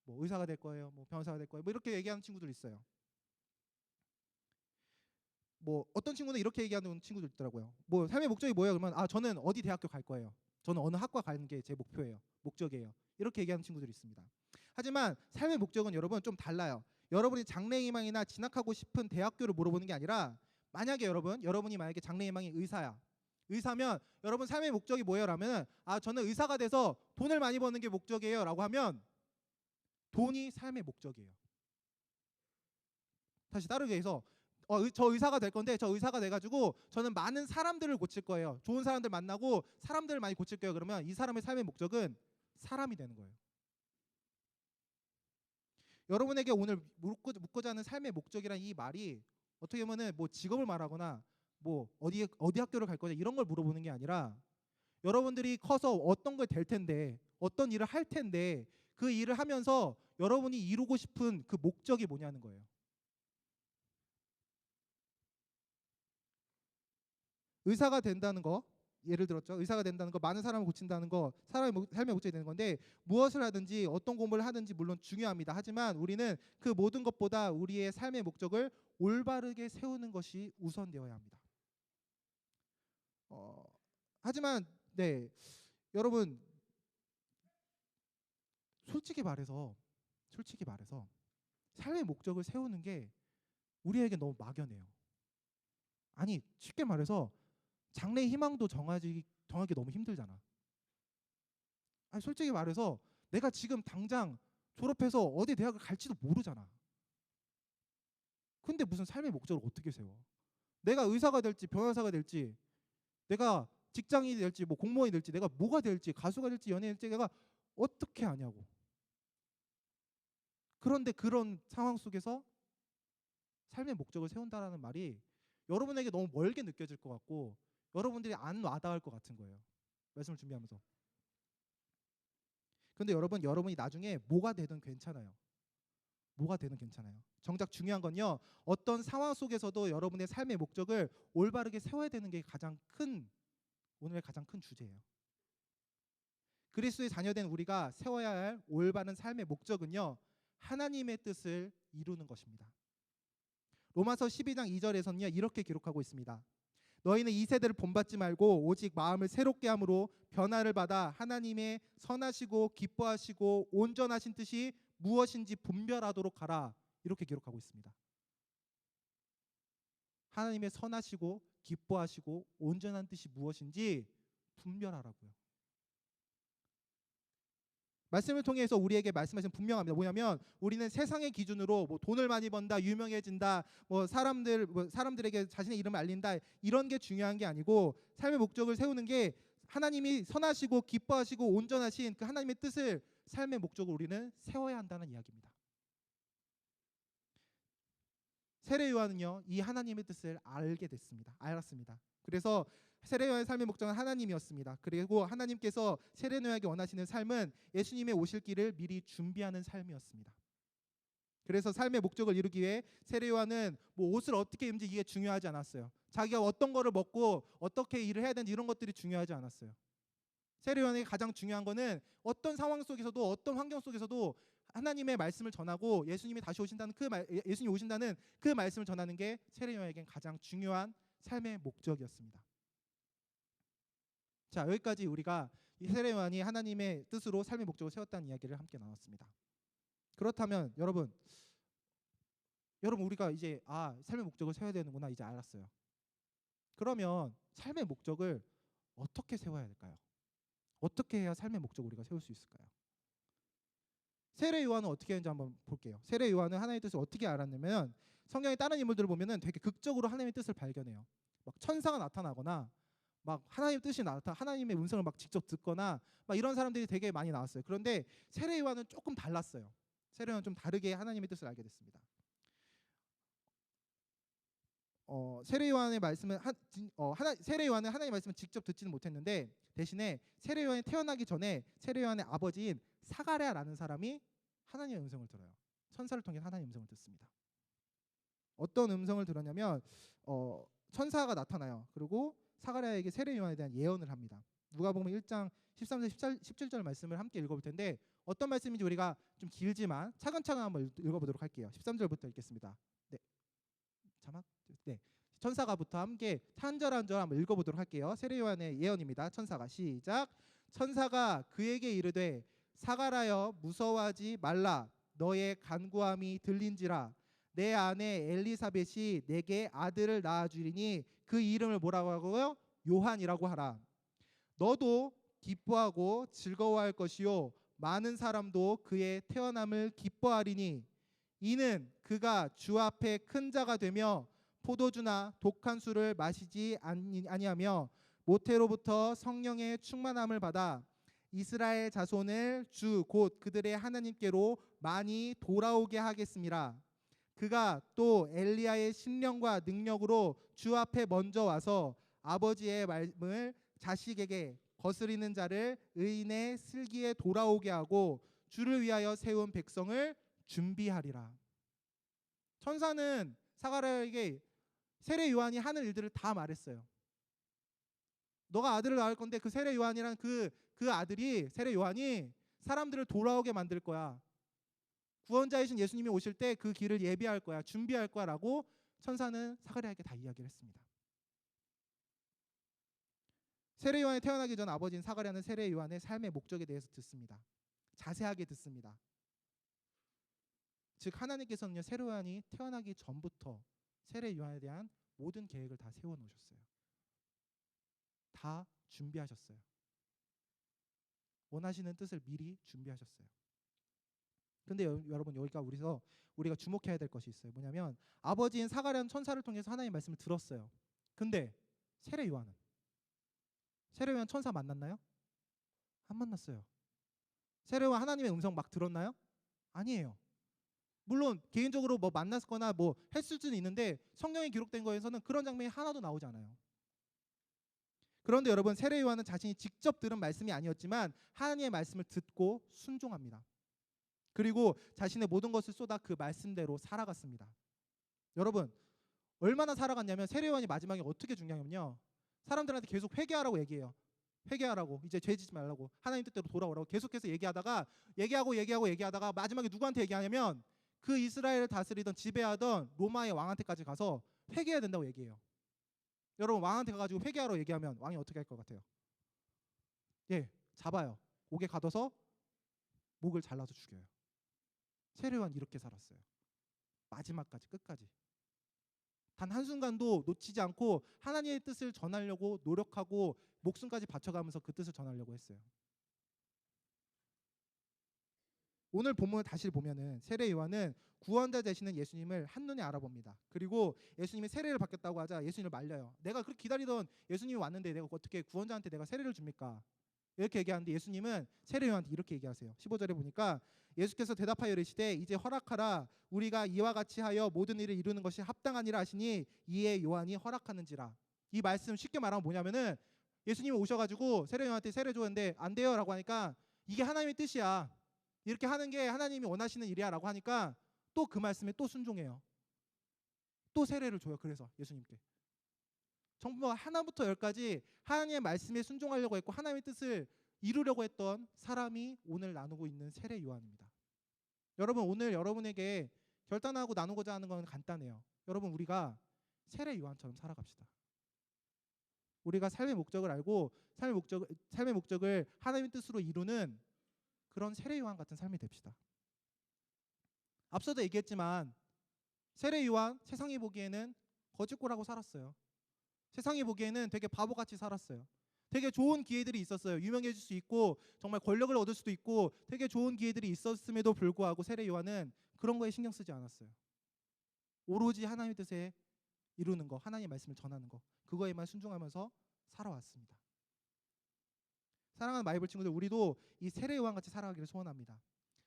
뭐 의사가 될 거예요? 뭐 변호사가 될 거예요? 뭐 이렇게 얘기하는 친구들 있어요. 뭐 어떤 친구는 이렇게 얘기하는 친구들 있더라고요. 뭐 삶의 목적이 뭐예요? 그러면 저는 어디 대학교 갈 거예요. 저는 어느 학과 가는 게 제 목표예요. 목적이에요. 이렇게 얘기하는 친구들이 있습니다. 하지만 삶의 목적은 여러분 좀 달라요. 여러분이 장래희망이나 진학하고 싶은 대학교를 물어보는 게 아니라, 만약에 여러분이 만약에 장래희망이 의사야. 의사면 여러분 삶의 목적이 뭐예요? 라면 저는 의사가 돼서 돈을 많이 버는 게 목적이에요 라고 하면 돈이 삶의 목적이에요. 다시 다르게 해서 저 의사가 될 건데 저 의사가 돼가지고 저는 많은 사람들을 고칠 거예요. 좋은 사람들 만나고 사람들을 많이 고칠 거예요. 그러면 이 사람의 삶의 목적은 사람이 되는 거예요. 여러분에게 오늘 묻고자 하는 삶의 목적이란 이 말이 어떻게 보면은 뭐 직업을 말하거나 뭐 어디 학교를 갈 거냐 이런 걸 물어보는 게 아니라, 여러분들이 커서 어떤 걸 될 텐데 어떤 일을 할 텐데 그 일을 하면서 여러분이 이루고 싶은 그 목적이 뭐냐는 거예요. 의사가 된다는 거, 예를 들었죠. 의사가 된다는 거, 많은 사람을 고친다는 거, 사람의 삶의 목적이 되는 건데, 무엇을 하든지 어떤 공부를 하든지 물론 중요합니다. 하지만 우리는 그 모든 것보다 우리의 삶의 목적을 올바르게 세우는 것이 우선되어야 합니다. 하지만 여러분 솔직히 말해서 삶의 목적을 세우는 게 우리에게 너무 막연해요. 아니 쉽게 말해서 장래 희망도 정하기 너무 힘들잖아. 아니 솔직히 말해서 내가 지금 당장 졸업해서 어디 대학을 갈지도 모르잖아. 근데 무슨 삶의 목적을 어떻게 세워? 내가 의사가 될지 변호사가 될지, 내가 직장인이 될지 뭐 공무원이 될지, 내가 뭐가 될지, 가수가 될지 연예인이 될지 내가 어떻게 아냐고. 그런데 그런 상황 속에서 삶의 목적을 세운다라는 말이 여러분에게 너무 멀게 느껴질 것 같고 여러분들이 안 와닿을 것 같은 거예요. 말씀을 준비하면서. 근데 여러분이 나중에 뭐가 되든 괜찮아요. 정작 중요한 건요, 어떤 상황 속에서도 여러분의 삶의 목적을 올바르게 세워야 되는 게 오늘의 가장 큰 주제예요. 그리스도의 자녀된 우리가 세워야 할 올바른 삶의 목적은요, 하나님의 뜻을 이루는 것입니다. 로마서 12장 2절에서는요 이렇게 기록하고 있습니다. 너희는 이 세대를 본받지 말고 오직 마음을 새롭게 함으로 변화를 받아 하나님의 선하시고 기뻐하시고 온전하신 뜻이 무엇인지 분별하도록 하라. 이렇게 기록하고 있습니다. 하나님의 선하시고 기뻐하시고 온전한 뜻이 무엇인지 분별하라고요. 말씀을 통해서 우리에게 말씀하신 분명합니다. 뭐냐면 우리는 세상의 기준으로 뭐 돈을 많이 번다, 유명해진다, 뭐 사람들에게 자신의 이름을 알린다, 이런 게 중요한 게 아니고 삶의 목적을 세우는 게 하나님이 선하시고 기뻐하시고 온전하신 그 하나님의 뜻을 삶의 목적으로 우리는 세워야 한다는 이야기입니다. 세례 요한은요, 이 하나님의 뜻을 알았습니다. 그래서 세례 요한의 삶의 목적은 하나님이었습니다. 그리고 하나님께서 세례 요한에게 원하시는 삶은 예수님의 오실 길을 미리 준비하는 삶이었습니다. 그래서 삶의 목적을 이루기 위해 세례 요한은 뭐 옷을 어떻게 입는지 이게 중요하지 않았어요. 자기가 어떤 거를 먹고 어떻게 일을 해야 되는지 이런 것들이 중요하지 않았어요. 세례 요한에게 가장 중요한 거는 어떤 상황 속에서도 어떤 환경 속에서도 하나님의 말씀을 전하고 예수님이 다시 오신다는 예수님이 오신다는 그 말씀을 전하는 게 세례 요한에겐 가장 중요한 삶의 목적이었습니다. 자, 여기까지 우리가 이 세례 요한이 하나님의 뜻으로 삶의 목적을 세웠다는 이야기를 함께 나눴습니다. 그렇다면 여러분 우리가 이제 삶의 목적을 세워야 되는구나 이제 알았어요. 그러면 삶의 목적을 어떻게 세워야 될까요? 어떻게 해야 삶의 목적을 우리가 세울 수 있을까요? 세례 요한은 어떻게 했는지 한번 볼게요. 세례 요한은 하나님의 뜻을 어떻게 알았냐면 성경의 다른 인물들을 보면은 되게 극적으로 하나님의 뜻을 발견해요. 막 천사가 나타나거나 막 하나님의 뜻이 하나님의 음성을 막 직접 듣거나 막 이런 사람들이 되게 많이 나왔어요. 그런데 세례 요한은 조금 달랐어요. 세례 요한은 좀 다르게 하나님의 뜻을 알게 됐습니다. 세례 요한의 말씀은 세례 요한은 하나님의 말씀을 직접 듣지는 못했는데 대신에 세례 요한이 태어나기 전에 세례 요한의 아버지인 사가랴라는 사람이 하나님의 음성을 들어요. 천사를 통해 하나님의 음성을 듣습니다. 어떤 음성을 들었냐면 천사가 나타나요. 그리고 사가랴에게 세례 요한에 대한 예언을 합니다. 누가복음 1장 13절 17절 말씀을 함께 읽어볼 텐데 어떤 말씀인지 우리가 좀 길지만 차근차근 한번 읽어보도록 할게요. 13절부터 읽겠습니다. 네. 자막. 네. 천사가부터 함께 한 절 한 절 한번 읽어보도록 할게요. 세례 요한의 예언입니다. 천사가 시작. 천사가 그에게 이르되 사가랴여 무서워하지 말라. 너의 간구함이 들린지라. 내 아내 엘리사벳이 내게 아들을 낳아주리니 그 이름을 뭐라고 하고요? 요한이라고 하라. 너도 기뻐하고 즐거워할 것이요 많은 사람도 그의 태어남을 기뻐하리니 이는 그가 주 앞에 큰 자가 되며 포도주나 독한 술을 마시지 아니하며 모태로부터 성령의 충만함을 받아 이스라엘 자손을 주 곧 그들의 하나님께로 많이 돌아오게 하겠습니다. 그가 또 엘리야의 신령과 능력으로 주 앞에 먼저 와서 아버지의 말씀을 자식에게 거스리는 자를 의인의 슬기에 돌아오게 하고 주를 위하여 세운 백성을 준비하리라. 천사는 사가랴에게 세례 요한이 하는 일들을 다 말했어요. 너가 아들을 낳을 건데 그 세례 요한이란 그 아들이 세례 요한이 사람들을 돌아오게 만들 거야. 구원자이신 예수님이 오실 때 그 길을 예비할 거야. 준비할 거야라고 천사는 사가랴에게 다 이야기를 했습니다. 세례 요한이 태어나기 전 아버지인 사가랴는 세례 요한의 삶의 목적에 대해서 듣습니다. 자세하게 듣습니다. 즉 하나님께서는요 세례 요한이 태어나기 전부터 세례 요한에 대한 모든 계획을 다 세워 놓으셨어요. 다 준비하셨어요. 원하시는 뜻을 미리 준비하셨어요. 근데 여러분 여기가 우리가 주목해야 될 것이 있어요. 뭐냐면 아버지인 사가랴는 천사를 통해서 하나님의 말씀을 들었어요. 근데 세례 요한 천사 만났나요? 안 만났어요. 세례 요한 하나님의 음성 막 들었나요? 아니에요. 물론 개인적으로 뭐 만났거나 뭐 했을 수는 있는데 성경에 기록된 거에서는 그런 장면이 하나도 나오지 않아요. 그런데 여러분 세례 요한은 자신이 직접 들은 말씀이 아니었지만 하나님의 말씀을 듣고 순종합니다. 그리고 자신의 모든 것을 쏟아 그 말씀대로 살아갔습니다. 여러분 얼마나 살아갔냐면 세례 요한이 마지막에 어떻게 죽냐면요. 사람들한테 계속 회개하라고 얘기해요. 회개하라고 이제 죄 짓지 말라고 하나님 뜻대로 돌아오라고 계속해서 얘기하다가 마지막에 누구한테 얘기하냐면 그 이스라엘을 다스리던 지배하던 로마의 왕한테까지 가서 회개해야 된다고 얘기해요. 여러분 왕한테 가가지고 회개하러 얘기하면 왕이 어떻게 할 것 같아요? 예, 잡아요. 옥에 가둬서 목을 잘라서 죽여요. 세례요한 이렇게 살았어요. 마지막까지 끝까지. 단 한순간도 놓치지 않고 하나님의 뜻을 전하려고 노력하고 목숨까지 바쳐가면서 그 뜻을 전하려고 했어요. 오늘 본문을 다시 보면은 세례 요한은 구원자 되시는 예수님을 한눈에 알아봅니다. 그리고 예수님이 세례를 받겠다고 하자 예수님을 말려요. 내가 그렇게 기다리던 예수님이 왔는데 내가 어떻게 구원자한테 내가 세례를 줍니까? 이렇게 얘기하는데 예수님은 세례 요한한테 이렇게 얘기하세요. 15절에 보니까 예수께서 대답하여 이르시되 이제 허락하라 우리가 이와 같이 하여 모든 일을 이루는 것이 합당하니라 하시니 이에 요한이 허락하는지라. 이 말씀 쉽게 말하면 뭐냐면은 예수님이 오셔가지고 세례 요한한테 세례 줬는데 안 돼요라고 하니까 이게 하나님의 뜻이야. 이렇게 하는 게 하나님이 원하시는 일이야라고 하니까 또 그 말씀에 또 순종해요. 또 세례를 줘요. 그래서 예수님께 전부 하나부터 열까지 하나님의 말씀에 순종하려고 했고 하나님의 뜻을 이루려고 했던 사람이 오늘 나누고 있는 세례 요한입니다. 여러분 오늘 여러분에게 결단하고 나누고자 하는 건 간단해요. 여러분 우리가 세례 요한처럼 살아갑시다. 우리가 삶의 목적을 알고 삶의 목적을 하나님의 뜻으로 이루는 그런 세례 요한 같은 삶이 됩시다. 앞서도 얘기했지만 세례 요한 세상이 보기에는 거짓골하고 살았어요. 세상이 보기에는 되게 바보같이 살았어요. 되게 좋은 기회들이 있었어요. 유명해질 수 있고 정말 권력을 얻을 수도 있고 되게 좋은 기회들이 있었음에도 불구하고 세례 요한은 그런 거에 신경 쓰지 않았어요. 오로지 하나님의 뜻에 이루는 거, 하나님의 말씀을 전하는 거, 그거에만 순종하면서 살아왔습니다. 사랑하는 마이블 친구들, 우리도 이 세례 요한 같이 살아가기를 소원합니다.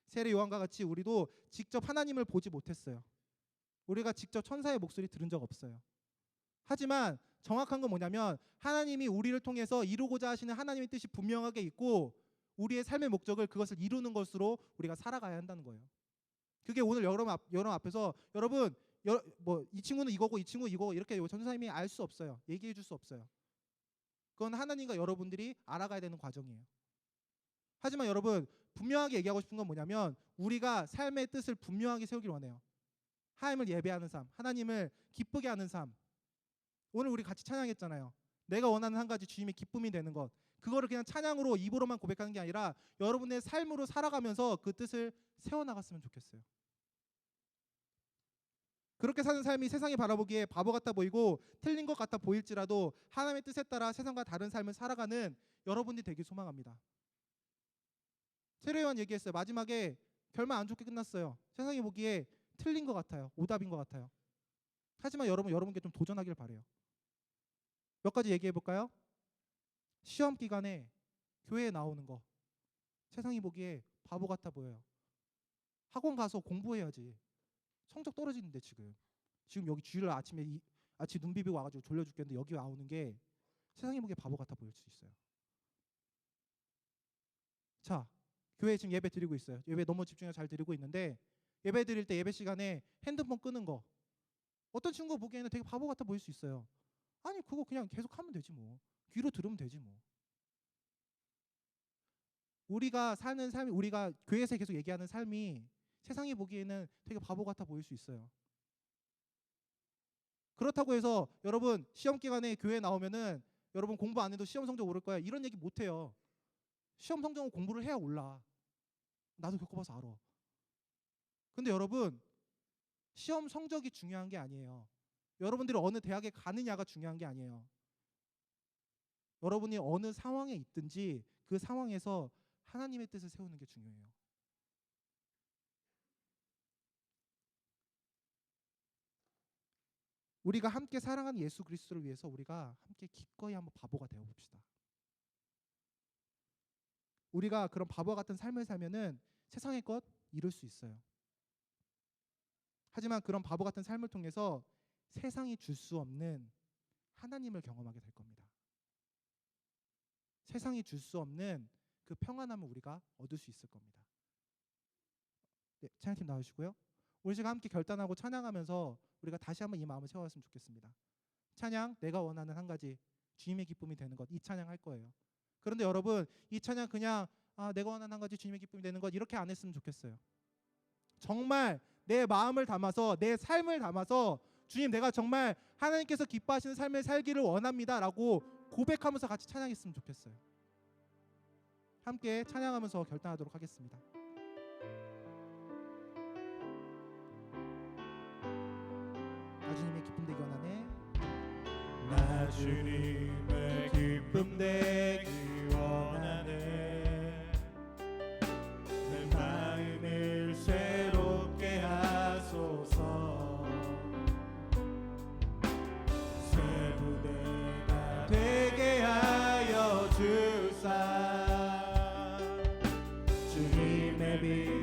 세례 요한과 같이 우리도 직접 하나님을 보지 못했어요. 우리가 직접 천사의 목소리 들은 적 없어요. 하지만 정확한 건 뭐냐면 하나님이 우리를 통해서 이루고자 하시는 하나님의 뜻이 분명하게 있고 우리의 삶의 목적을 그것을 이루는 것으로 우리가 살아가야 한다는 거예요. 그게 오늘 여러분 앞에서 여러분 뭐 이 친구는 이거고 이 친구 이거고 이렇게 전도사님이 알 수 없어요. 얘기해 줄 수 없어요. 그건 하나님과 여러분들이 알아가야 되는 과정이에요. 하지만 여러분 분명하게 얘기하고 싶은 건 뭐냐면 우리가 삶의 뜻을 분명하게 세우길 원해요. 하나님을 예배하는 삶, 하나님을 기쁘게 하는 삶. 오늘 우리 같이 찬양했잖아요. 내가 원하는 한 가지 주님의 기쁨이 되는 것. 그거를 그냥 찬양으로 입으로만 고백하는 게 아니라 여러분의 삶으로 살아가면서 그 뜻을 세워나갔으면 좋겠어요. 그렇게 사는 삶이 세상이 바라보기에 바보 같아 보이고 틀린 것 같아 보일지라도 하나님의 뜻에 따라 세상과 다른 삶을 살아가는 여러분들이 되길 소망합니다. 세례 요한 얘기했어요. 마지막에 결말 안 좋게 끝났어요. 세상이 보기에 틀린 것 같아요. 오답인 것 같아요. 하지만 여러분께 좀 도전하길 바래요. 몇 가지 얘기해 볼까요? 시험 기간에 교회에 나오는 거 세상이 보기에 바보 같아 보여요. 학원 가서 공부해야지. 성적 떨어지는데 지금 여기 주일 아침 눈 비비고 와가지고 졸려 죽겠는데 여기 나오는 게 세상이 보기에 바보 같아 보일 수 있어요. 자, 교회에 지금 예배 드리고 있어요. 예배 너무 집중해서 잘 드리고 있는데 예배 드릴 때 예배 시간에 핸드폰 끄는 거 어떤 친구가 보기에는 되게 바보 같아 보일 수 있어요. 아니 그거 그냥 계속 하면 되지 뭐. 귀로 들으면 되지 뭐. 우리가 사는 삶이 우리가 교회에서 계속 얘기하는 삶이 세상이 보기에는 되게 바보 같아 보일 수 있어요. 그렇다고 해서 여러분 시험 기간에 교회 나오면은 여러분 공부 안 해도 시험 성적 오를 거야 이런 얘기 못 해요. 시험 성적은 공부를 해야 올라. 나도 겪어봐서 알아. 근데 여러분 시험 성적이 중요한 게 아니에요. 여러분들이 어느 대학에 가느냐가 중요한 게 아니에요. 여러분이 어느 상황에 있든지 그 상황에서 하나님의 뜻을 세우는 게 중요해요. 우리가 함께 사랑하는 예수 그리스도를 위해서 우리가 함께 기꺼이 한번 바보가 되어 봅시다. 우리가 그런 바보 같은 삶을 살면은 세상의 것 이룰 수 있어요. 하지만 그런 바보 같은 삶을 통해서 세상이 줄 수 없는 하나님을 경험하게 될 겁니다. 세상이 줄 수 없는 그 평안함을 우리가 얻을 수 있을 겁니다. 네, 찬양팀 나오시고요. 우리 지금 함께 결단하고 찬양하면서 우리가 다시 한번 이 마음을 세워왔으면 좋겠습니다. 찬양, 내가 원하는 한 가지 주님의 기쁨이 되는 것, 이 찬양 할 거예요. 그런데 여러분 이 찬양 그냥 내가 원하는 한 가지 주님의 기쁨이 되는 것 이렇게 안 했으면 좋겠어요. 정말 내 마음을 담아서 내 삶을 담아서 주님, 내가 정말 하나님께서 기뻐하시는 삶을 살기를 원합니다라고 고백하면서 같이 찬양했으면 좋겠어요. 함께 찬양하면서 결단하도록 하겠습니다. 나 주님의 기쁨 되기 원하네. 나 주님의 기쁨 되기 원하네. 내 마음을 새롭게 하소서. 새 부대가 되게 하여 주사. 주님의 빛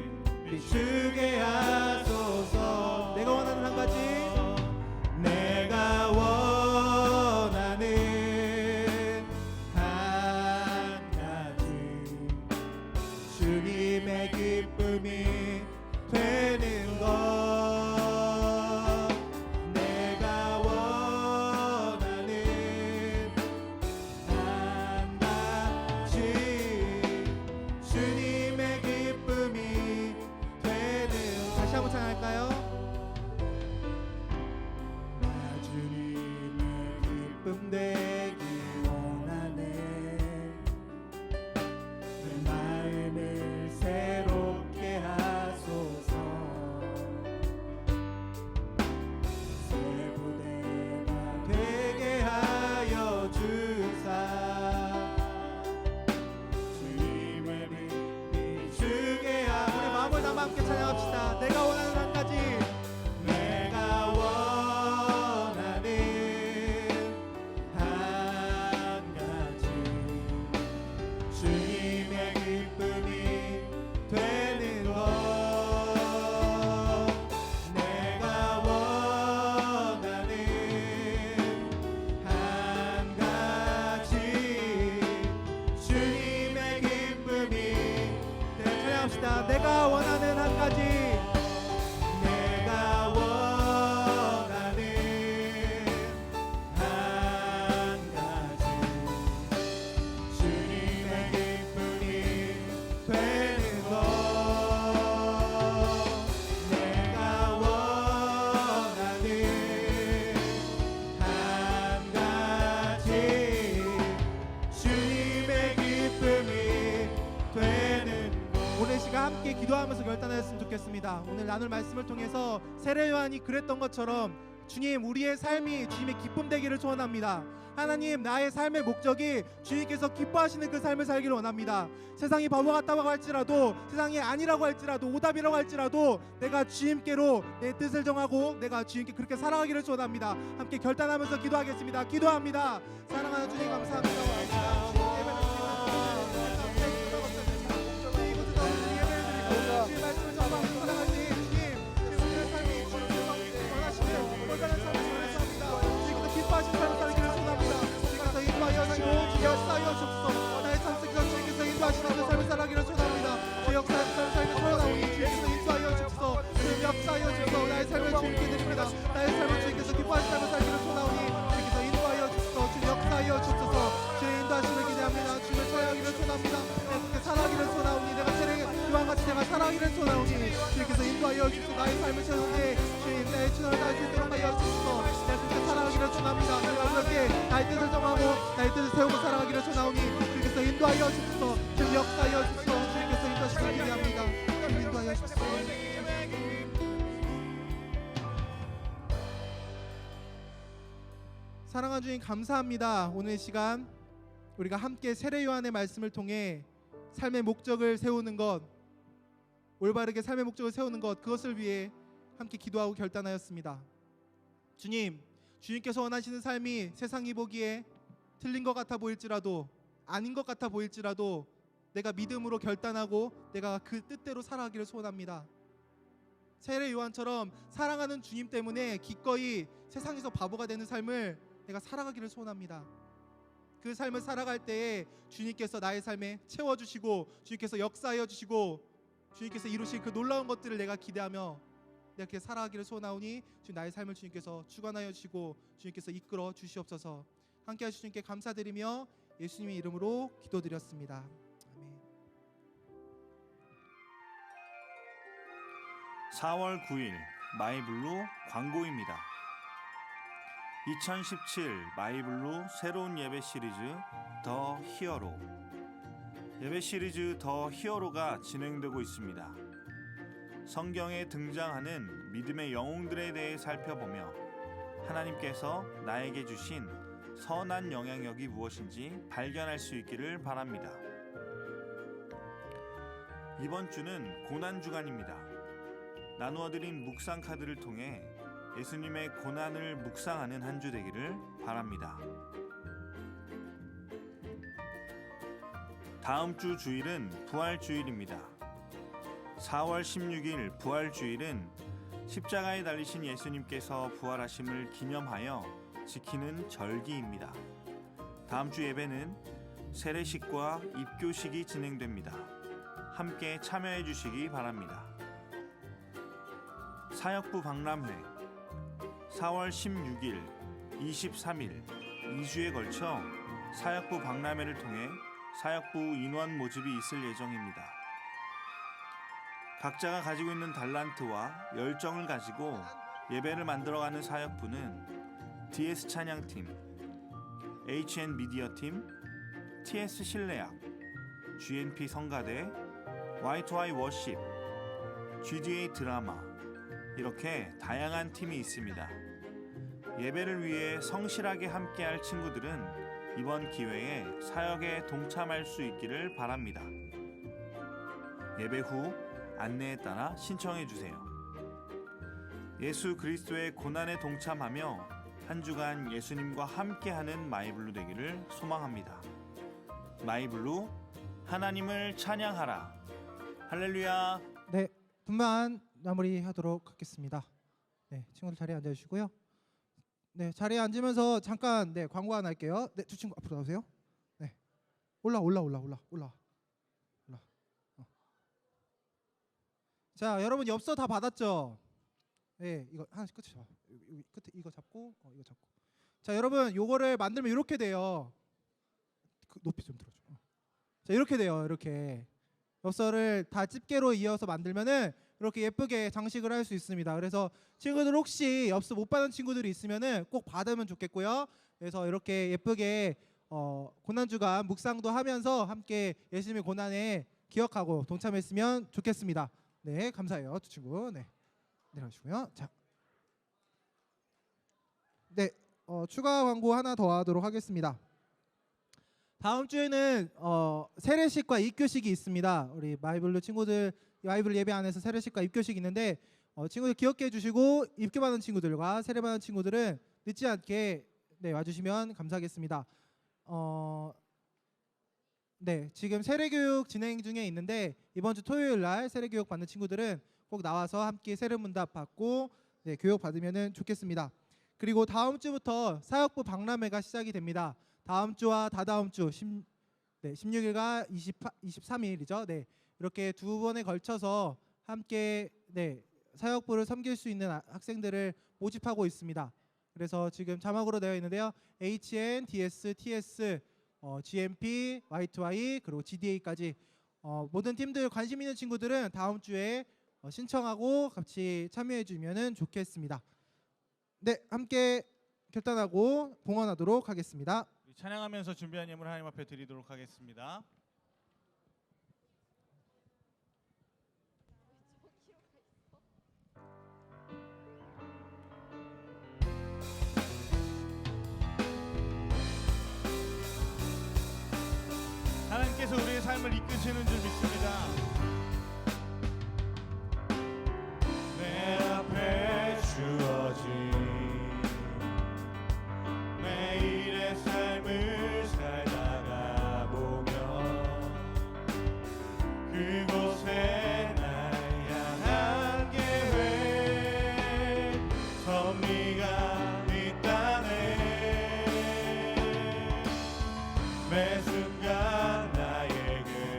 비추게 하소서. 내가 원하는 한 가지, 내가 원하는 한 가지, 주님의 기쁨이 되는 것. 내가 원하는 한 가지, 주님의 기쁨이 되는 것. 다시 한번 찬양할까요? 나 주님의 기쁨 되기 원하네. 내 마음을 새롭게 하소서. 새 부대가 되게 하여 주사. 주님의 빛 비추게 하소서. 우리 마음을 담아 함께 찬양합시다. 내가 원하는 한 가지, 내가 원하는 한 가지, 주님의 기쁨이 되는 것. 내가 원하는 한 가지, 주님의 기쁨이 되는 것. 찬양합시다. 내가 원하는 한 가지, 내가 원하는 한 가지, 주님의 기쁨이 되는 것. 내가 원하는 한 가지, 주님의 기쁨이 되는 것. 오늘 시간 함께 기도하면서 결단하였으면 좋겠습니다. 오늘 나눌 말씀을 통해서 세례 요한이 그랬던 것처럼 주님, 우리의 삶이 주님의 기쁨 되기를 소원합니다. 하나님, 나의 삶의 목적이 주님께서 기뻐하시는 그 삶을 살기를 원합니다. 세상이 바보 같다고 할지라도, 세상이 아니라고 할지라도, 오답이라고 할지라도 내가 주님께로 내 뜻을 정하고 내가 주님께 그렇게 살아가기를 소원합니다. 함께 결단하면서 기도하겠습니다. 기도합니다. 사랑하는 주님, 감사합니다. 주님 말씀을 전하고 사랑하신 주님, 우리의 삶이 원하시는 올바른 삶을 원하십니다. 주님께서 기뻐하시는 삶을 살기를 소원합니다. 주님께서 인도하여 주시고 주여 쌓여 주옵소서. 나의 삶 속에서 주님께서 인도하시는 그 삶을 살아가기를 소원합니다. 주 역사의 삶을 살기를 소원하오니 주님께서 인도하여 주옵소서. 주님 역사하여 주옵소서. 나의 삶을 주님께 드립니다. 나의 삶을 주님께서 기뻐하시는 삶을 살기를 소원하오니 주님께서 인도하여 주옵소서. 주님 역사하여 주옵소서. 주의 인도하심을 기대합니다. 주님을 처하기를 소원합니다. 내가 그렇게 살아가기를 소원하오니 내가 세례 요한같이 내가 살아가기를 소원하오니 주님께서 인도하여 주옵소서. 나의 삶을 채우는데 주님, 나의 신앙을 다할 수 있도록 하여 주옵소서. 내가 그렇게 살아가기를 소원합니다. 내가 그렇게 나의 뜻을 정하고 나의 뜻을 세우고 살아가기를 소원하오니 주님께서 인도하여 주옵소서. 주님 역사하여 주옵소서. 주님께서 인도하시길 기대합니다. 주님 인도하여 주옵소서. 사랑하는 주님, 감사합니다. 오늘 시간 우리가 함께 세례 요한의 말씀을 통해 삶의 목적을 세우는 것, 올바르게 삶의 목적을 세우는 것, 그것을 위해 함께 기도하고 결단하였습니다. 주님, 주님께서 원하시는 삶이 세상이 보기에 틀린 것 같아 보일지라도, 아닌 것 같아 보일지라도 내가 믿음으로 결단하고 내가 그 뜻대로 살아가기를 소원합니다. 세례 요한처럼 사랑하는 주님 때문에 기꺼이 세상에서 바보가 되는 삶을 내가 살아가기를 소원합니다. 그 삶을 살아갈 때에 주님께서 나의 삶에 채워주시고 주님께서 역사하여 주시고 주님께서 이루실 그 놀라운 것들을 내가 기대하며 내가 그렇게 살아가기를 소원하오니 주님, 나의 삶을 주님께서 주관하여 주시고 주님께서 이끌어 주시옵소서. 함께 하신 주님께 감사드리며 예수님의 이름으로 기도드렸습니다. 아멘. 4월 9일 마이블루 광고입니다. 2017 마이블루 새로운 예배 시리즈 더 히어로. 예배 시리즈 더 히어로가 진행되고 있습니다. 성경에 등장하는 믿음의 영웅들에 대해 살펴보며 하나님께서 나에게 주신 선한 영향력이 무엇인지 발견할 수 있기를 바랍니다. 이번 주는 고난 주간입니다. 나누어드린 묵상 카드를 통해 예수님의 고난을 묵상하는 한 주 되기를 바랍니다. 다음 주 주일은 부활주일입니다. 4월 16일 부활주일은 십자가에 달리신 예수님께서 부활하심을 기념하여 지키는 절기입니다. 다음 주 예배는 세례식과 입교식이 진행됩니다. 함께 참여해 주시기 바랍니다. 사역부 박람회 4월 16일, 23일 2주에 걸쳐 사역부 박람회를 통해 사역부 인원 모집이 있을 예정입니다. 각자가 가지고 있는 달란트와 열정을 가지고 예배를 만들어가는 사역부는 DS 찬양팀, HN 미디어팀, TS 실내악, GNP 성가대, Y2Y 워십, GDA 드라마 이렇게 다양한 팀이 있습니다. 예배를 위해 성실하게 함께할 친구들은 이번 기회에 사역에 동참할 수 있기를 바랍니다. 예배 후 안내에 따라 신청해 주세요. 예수 그리스도의 고난에 동참하며 한 주간 예수님과 함께하는 마이블루 되기를 소망합니다. 마이블루 하나님을 찬양하라. 할렐루야. 네, 분만 마무리하도록 하겠습니다. 네, 친구들 자리에 앉아주시고요. 네, 자리에 앉으면서 잠깐 광고 하나 할게요. 네, 두 친구 앞으로 나오세요. 네, 올라. 자, 여러분 엽서 다 받았죠? 네, 이거 하나씩 끝에 잡아. 여기 끝에 이거 잡고, 이거 잡고. 자, 여러분 요거를 만들면 이렇게 돼요. 높이 좀 들어줘. 자, 이렇게 돼요. 이렇게 엽서를 다 집게로 이어서 만들면은 이렇게 예쁘게 장식을 할 수 있습니다. 그래서 친구들 혹시 엽서 못 받은 친구들이 있으면은 꼭 받으면 좋겠고요. 그래서 이렇게 예쁘게 고난주간 묵상도 하면서 함께 예수님의 고난에 기억하고 동참했으면 좋겠습니다. 네, 감사해요, 두 친구. 네, 내려가시고요. 자, 네, 추가 광고 하나 더 하도록 하겠습니다. 다음 주에는 세례식과 입교식이 있습니다. 우리 마이블루 친구들 마이블루 예배 안에서 세례식과 입교식이 있는데 친구들 기억해 주시고 입교받은 친구들과 세례받은 친구들은 늦지 않게 와주시면 감사하겠습니다. 네, 지금 세례교육 진행 중에 있는데 이번 주 토요일 날 세례교육 받는 친구들은 꼭 나와서 함께 세례문답 받고 교육 받으면 좋겠습니다. 그리고 다음 주부터 사역부 박람회가 시작이 됩니다. 다음 주와 다다음 주 16일과 23일이죠. 네, 이렇게 두 번에 걸쳐서 함께 사역부를 섬길 수 있는 학생들을 모집하고 있습니다. 그래서 지금 자막으로 되어 있는데요. HN, DS, TS, GMP, Y2Y 그리고 GDA까지 모든 팀들 관심 있는 친구들은 다음 주에 신청하고 같이 참여해 주면 좋겠습니다. 네, 함께 결단하고 봉헌하도록 하겠습니다. 찬양하면서 준비한 예물 하나님 앞에 드리도록 하겠습니다. 하나님께서 우리의 삶을 이끄시는 줄 믿습니다. 내 앞에 주어진 매일의 삶을 살다가 보면 그곳에 날 향한 계획 섭리가 있다네. 매 순간 나에게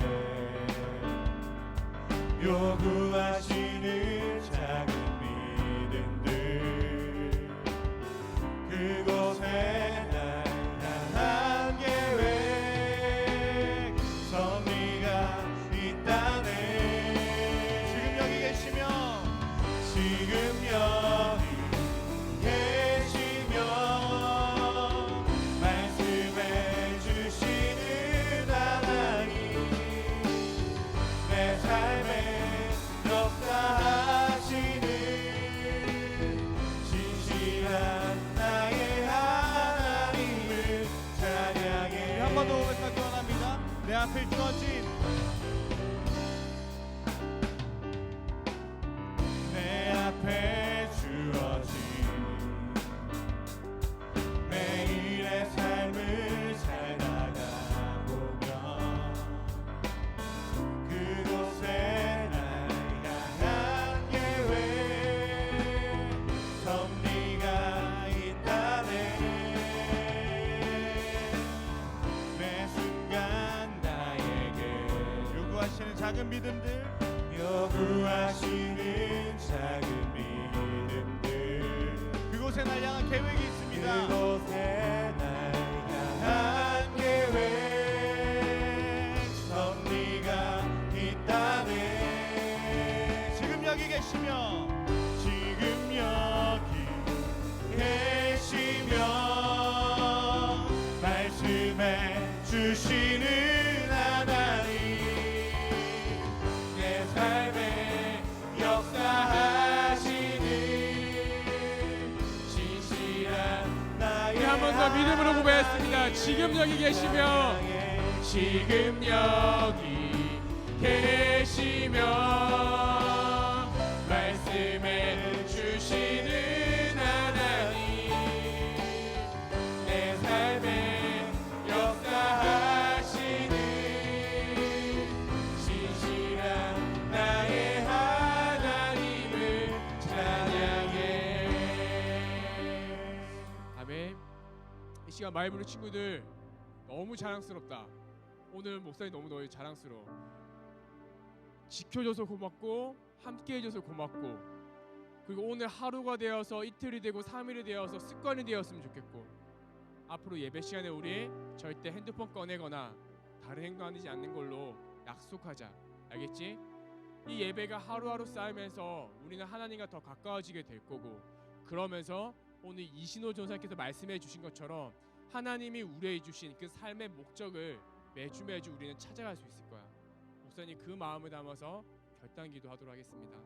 믿음들, 여구하시는 작은 믿음들, 그곳에 날 향한 계획이 있습니다. 그곳에 날 향한 계획, 섭리가 있다네. 지금 여기 계시며 지금 여기 계시며 말씀해 주시는 하나님, 내 삶에 역사하시는 진실한 나의 우리 한 번 더 믿음으로 고백했습니다. 지금 여기 계시며, 지금 여기 계시며 말씀해 주시는 하나님, 내 삶에 역사하시는 진실한 나의 하나님을 찬양해. 아멘. 이 시간 마이블 친구들 너무 자랑스럽다. 오늘 목사님 너무 자랑스러워. 지켜줘서 고맙고 함께해줘서 고맙고, 그리고 오늘 하루가 되어서 이틀이 되고 3일이 되어서 습관이 되었으면 좋겠고, 앞으로 예배 시간에 우리 절대 핸드폰 꺼내거나 다른 행동하지 않는 걸로 약속하자. 알겠지? 이 예배가 하루하루 쌓이면서 우리는 하나님과 더 가까워지게 될 거고, 그러면서 오늘 이신호 전사님께서 말씀해 주신 것처럼 하나님이 우리에게 주신 그 삶의 목적을 매주 우리는 찾아갈 수 있을 거야. 목사님 그 마음을 담아서 결단 기도하도록 하겠습니다.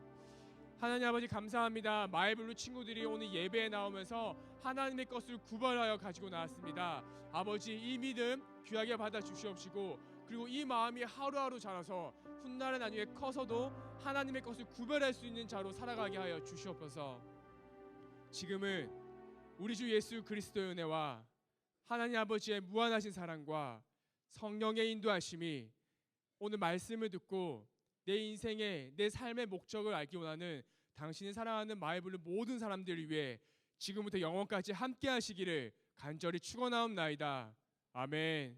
하나님 아버지 감사합니다. 마이블루 친구들이 오늘 예배에 나오면서 하나님의 것을 구별하여 가지고 나왔습니다. 아버지 이 믿음 귀하게 받아 주시옵시고, 그리고 이 마음이 하루하루 자라서 훗날의 나중에 커서도 하나님의 것을 구별할 수 있는 자로 살아가게 하여 주시옵소서. 지금은 우리 주 예수 그리스도의 은혜와 하나님 아버지의 무한하신 사랑과 성령의 인도하심이 오늘 말씀을 듣고 내 인생의 내 삶의 목적을 알기 원하는 당신이 사랑하는 마이블루 모든 사람들을 위해 지금부터 영원까지 함께 하시기를 간절히 축원하옵나이다. 아멘.